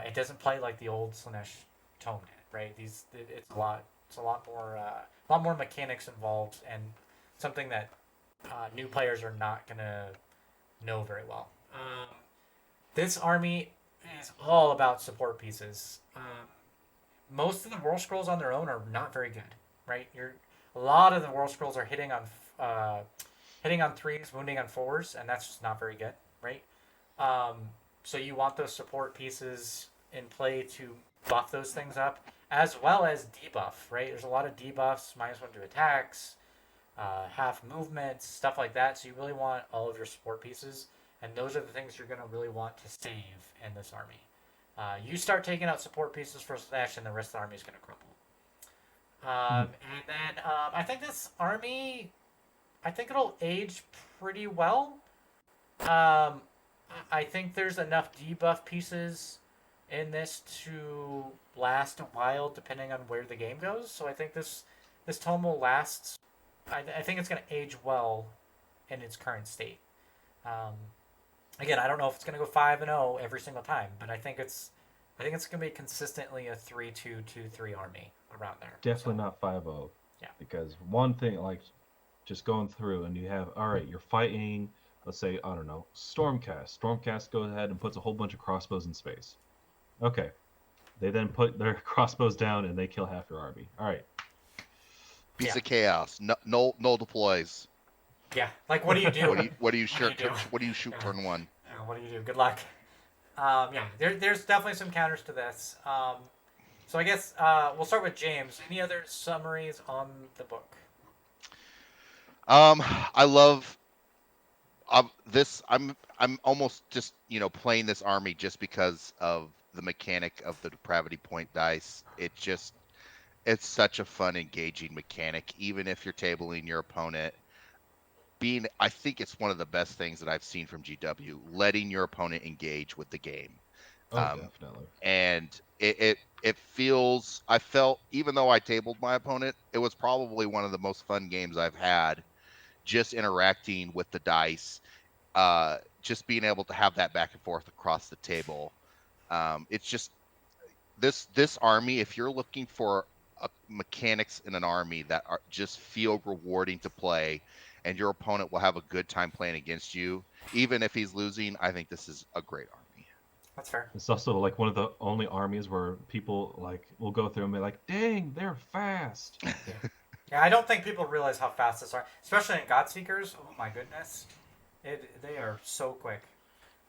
it doesn't play like the old Slaanesh tome did, right? It's a lot more mechanics involved and something that new players are not gonna know very well. This army is all about support pieces. Most of the Warscrolls on their own are not very good, right? A lot of the Warscrolls are hitting on 3s, wounding on 4s, and that's just not very good, right? So you want those support pieces in play to buff those things up, as well as debuff, right? There's a lot of debuffs, -1 to attacks, half movements, stuff like that. So you really want all of your support pieces, and those are the things you're going to really want to save in this army. You start taking out support pieces for Slaanesh, and the rest of the army is going to crumble. And then I think this army, I think it'll age pretty well. Um, I think there's enough debuff pieces in this to last a while, depending on where the game goes. So I think this tome will last. I think it's going to age well in its current state. Um, Again, I don't know if it's going to go 5-0 every single time, but I think it's going to be consistently a 3-2-2-3 army around there. Definitely So, not 5-0. Yeah. Because one thing, like, just going through and you have, all right, you're fighting, let's say, I don't know, Stormcast. Stormcast goes ahead and puts a whole bunch of crossbows in space. Okay. They then put their crossbows down and they kill half your army. All right. Piece Yeah. of chaos. Null deploys. Yeah. Like, what do you do? What do you shoot? do? What do you shoot turn one? What do you do? Good luck. Yeah, there's definitely some counters to this. So I guess we'll start with James. Any other summaries on the book? I love this. I'm almost just playing this army just because of the mechanic of the depravity point dice. It's such a fun, engaging mechanic. Even if you're tabling your opponent, I think it's one of the best things that I've seen from GW, letting your opponent engage with the game. Oh, definitely. And it feels, I felt, even though I tabled my opponent, it was probably one of the most fun games I've had, just interacting with the dice, just being able to have that back and forth across the table. It's just this army, if you're looking for mechanics in an army that just feel rewarding to play, and your opponent will have a good time playing against you, even if he's losing, I think this is a great army. That's fair. It's also like one of the only armies where people like will go through and be like, "Dang, they're fast." Yeah, I don't think people realize how fast this are, especially in Godseekers. Oh my goodness, they are so quick.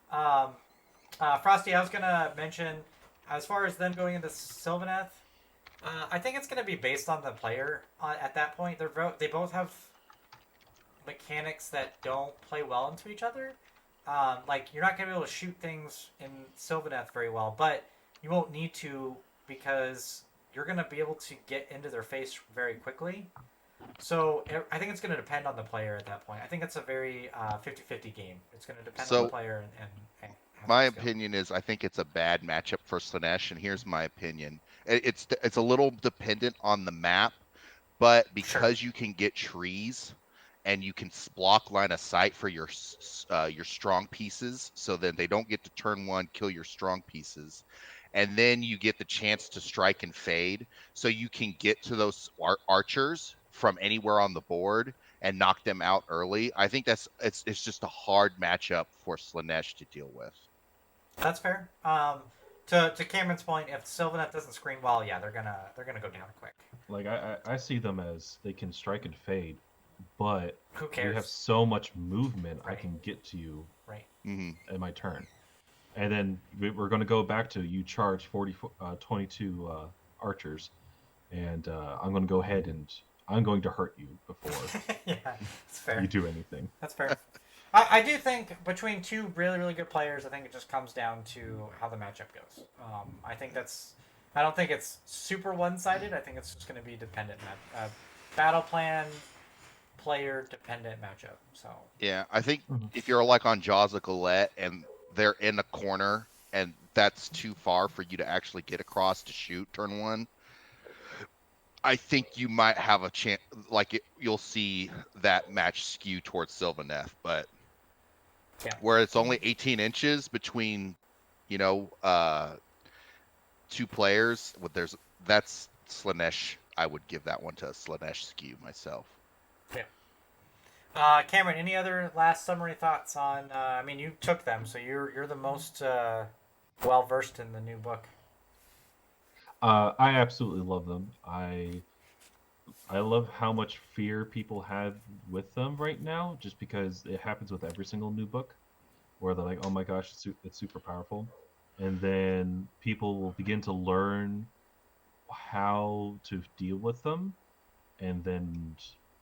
Frosty, I was gonna mention, as far as them going into Sylvaneth, I think it's gonna be based on the player. At that point, they both have mechanics that don't play well into each other. Like, you're not gonna be able to shoot things in Sylvaneth very well, but you won't need to, because you're gonna be able to get into their face very quickly. So I think it's going to depend on the player at that point. I think it's a very 50-50 game. It's going to depend on the player and my opinion is, I think it's a bad matchup for Slaanesh, and here's my opinion. It's a little dependent on the map, but because you can get trees and you can block line of sight for your strong pieces, so then they don't get to turn one, kill your strong pieces. And then you get the chance to strike and fade, so you can get to those archers from anywhere on the board and knock them out early. I think it's just a hard matchup for Slaanesh to deal with. That's fair. To Cameron's point, if Sylvaneth doesn't screen well, yeah, they're gonna go down quick. Like I see them as they can strike and fade, but who cares? You have so much movement. Right. I can get to you in my turn. And then we're going to go back to you charge 22 archers, and I'm going to go ahead and I'm going to hurt you before yeah, that's fair. you do anything. That's fair. I do think between two really, really good players, I think it just comes down to how the matchup goes. I don't think it's super one-sided. I think it's just going to be dependent. Battle plan, player dependent matchup. So yeah, I think if you're like on Jaws of Galette and they're in a corner and that's too far for you to actually get across to shoot turn one, I think you might have a chance. You'll see that match skew towards Sylvaneth, but where it's only 18 inches between, two players, that's Slaanesh. I would give that one to a Slaanesh skew myself. Yeah. Cameron, any other last summary thoughts on? I mean, you took them, so you're the most well versed in the new book. I absolutely love them. I love how much fear people have with them right now, just because it happens with every single new book, where they're like, "Oh my gosh, it's super powerful," and then people will begin to learn how to deal with them, and then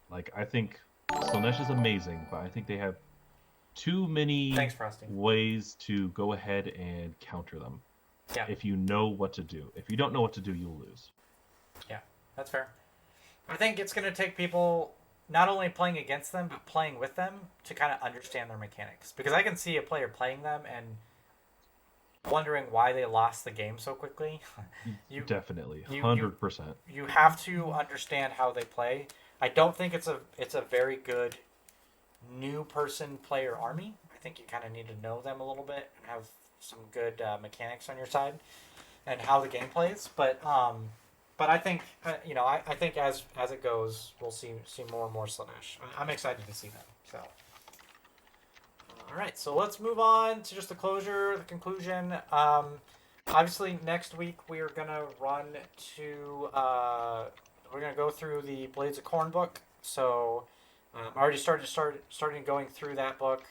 Like, I think Slaanesh is amazing, but I think they have too many Thanks, Frosty. ways to go ahead and counter them. Yeah. If you know what to do. If you don't know what to do, you'll lose. Yeah, that's fair. I think it's going to take people not only playing against them, but playing with them to kind of understand their mechanics. Because I can see a player playing them and wondering why they lost the game so quickly. Definitely, you- 100%. You have to understand how they play. I don't think it's a very good new person player army. I think you kind of need to know them a little bit and have some good mechanics on your side and how the game plays. But I think I think as it goes, we'll see more and more Slaanesh. I'm excited to see them. So. All right, so let's move on to just the conclusion. Obviously, next week we are gonna run to. We're gonna go through the Blades of Corn book. So, I already starting going through that book.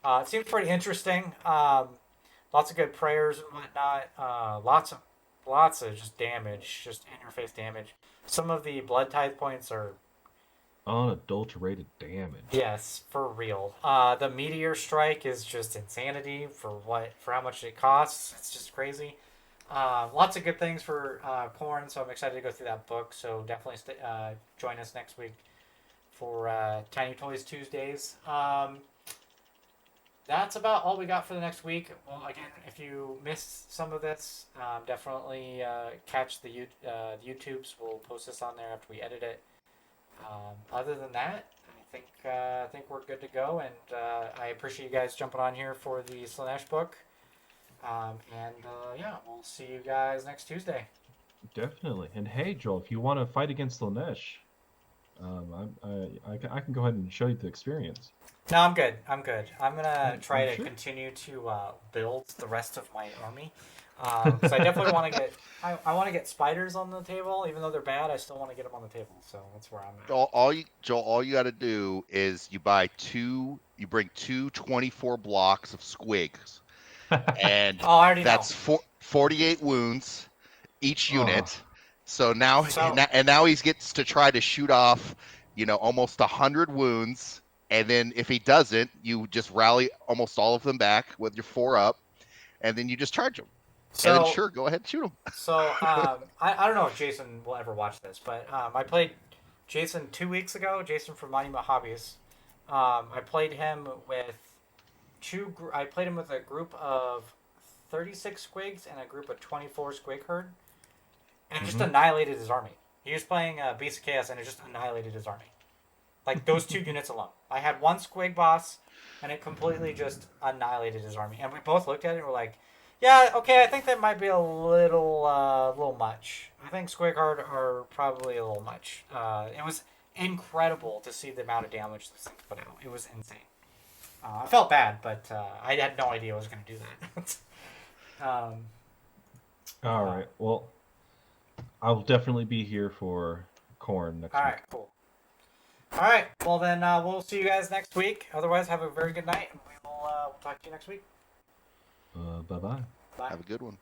It seems pretty interesting. Lots of good prayers and whatnot. Lots of just damage, just in your face damage. Some of the blood tithe points are. Unadulterated damage. Yes, for real. The meteor strike is just insanity for how much it costs. It's just crazy. Lots of good things for Corn, so I'm excited to go through that book. So definitely join us next week for Tiny Toys Tuesdays. That's about all we got for the next week. Well, again, if you missed some of this, definitely catch the YouTubes. We'll post this on there after we edit it. Other than that, I think we're good to go, and I appreciate you guys jumping on here for the Slaanesh book. Yeah, we'll see you guys next Tuesday. Definitely. And hey, Joel, if you want to fight against Slaanesh, I can go ahead and show you the experience. No, I'm good. I'm gonna try to sure? continue to build the rest of my army. Because I definitely want to get. I want to get spiders on the table, even though they're bad. I still want to get them on the table, so that's where I'm at. All you got to do is you bring two 24 blocks of squigs, and Oh, I already that's know. 48 wounds each unit. Oh. So now, So- now he gets to try to shoot off, almost 100 wounds, and then if he doesn't, you just rally almost all of them back with your 4 up, and then you just charge them. And then sure, go ahead and shoot him. So I don't know if Jason will ever watch this, but I played Jason 2 weeks ago. Jason from Monument Hobbies. I played him with I played him with a group of 36 squigs and a group of 24 squig herd, and just annihilated his army. He was playing Beast of Chaos, and it just annihilated his army. Like those 2 units alone. I had one squig boss, and it completely just annihilated his army. And we both looked at it and were like, yeah, okay, I think that might be a little much. I think Squig Herd are probably a little much. It was incredible to see the amount of damage this thing put out. It was insane. I felt bad, but I had no idea I was going to do that. All right. Well, I'll definitely be here for Corn next week. All right, cool. All right, well then we'll see you guys next week. Otherwise, have a very good night, and we'll talk to you next week. Bye-bye. Bye. Have a good one.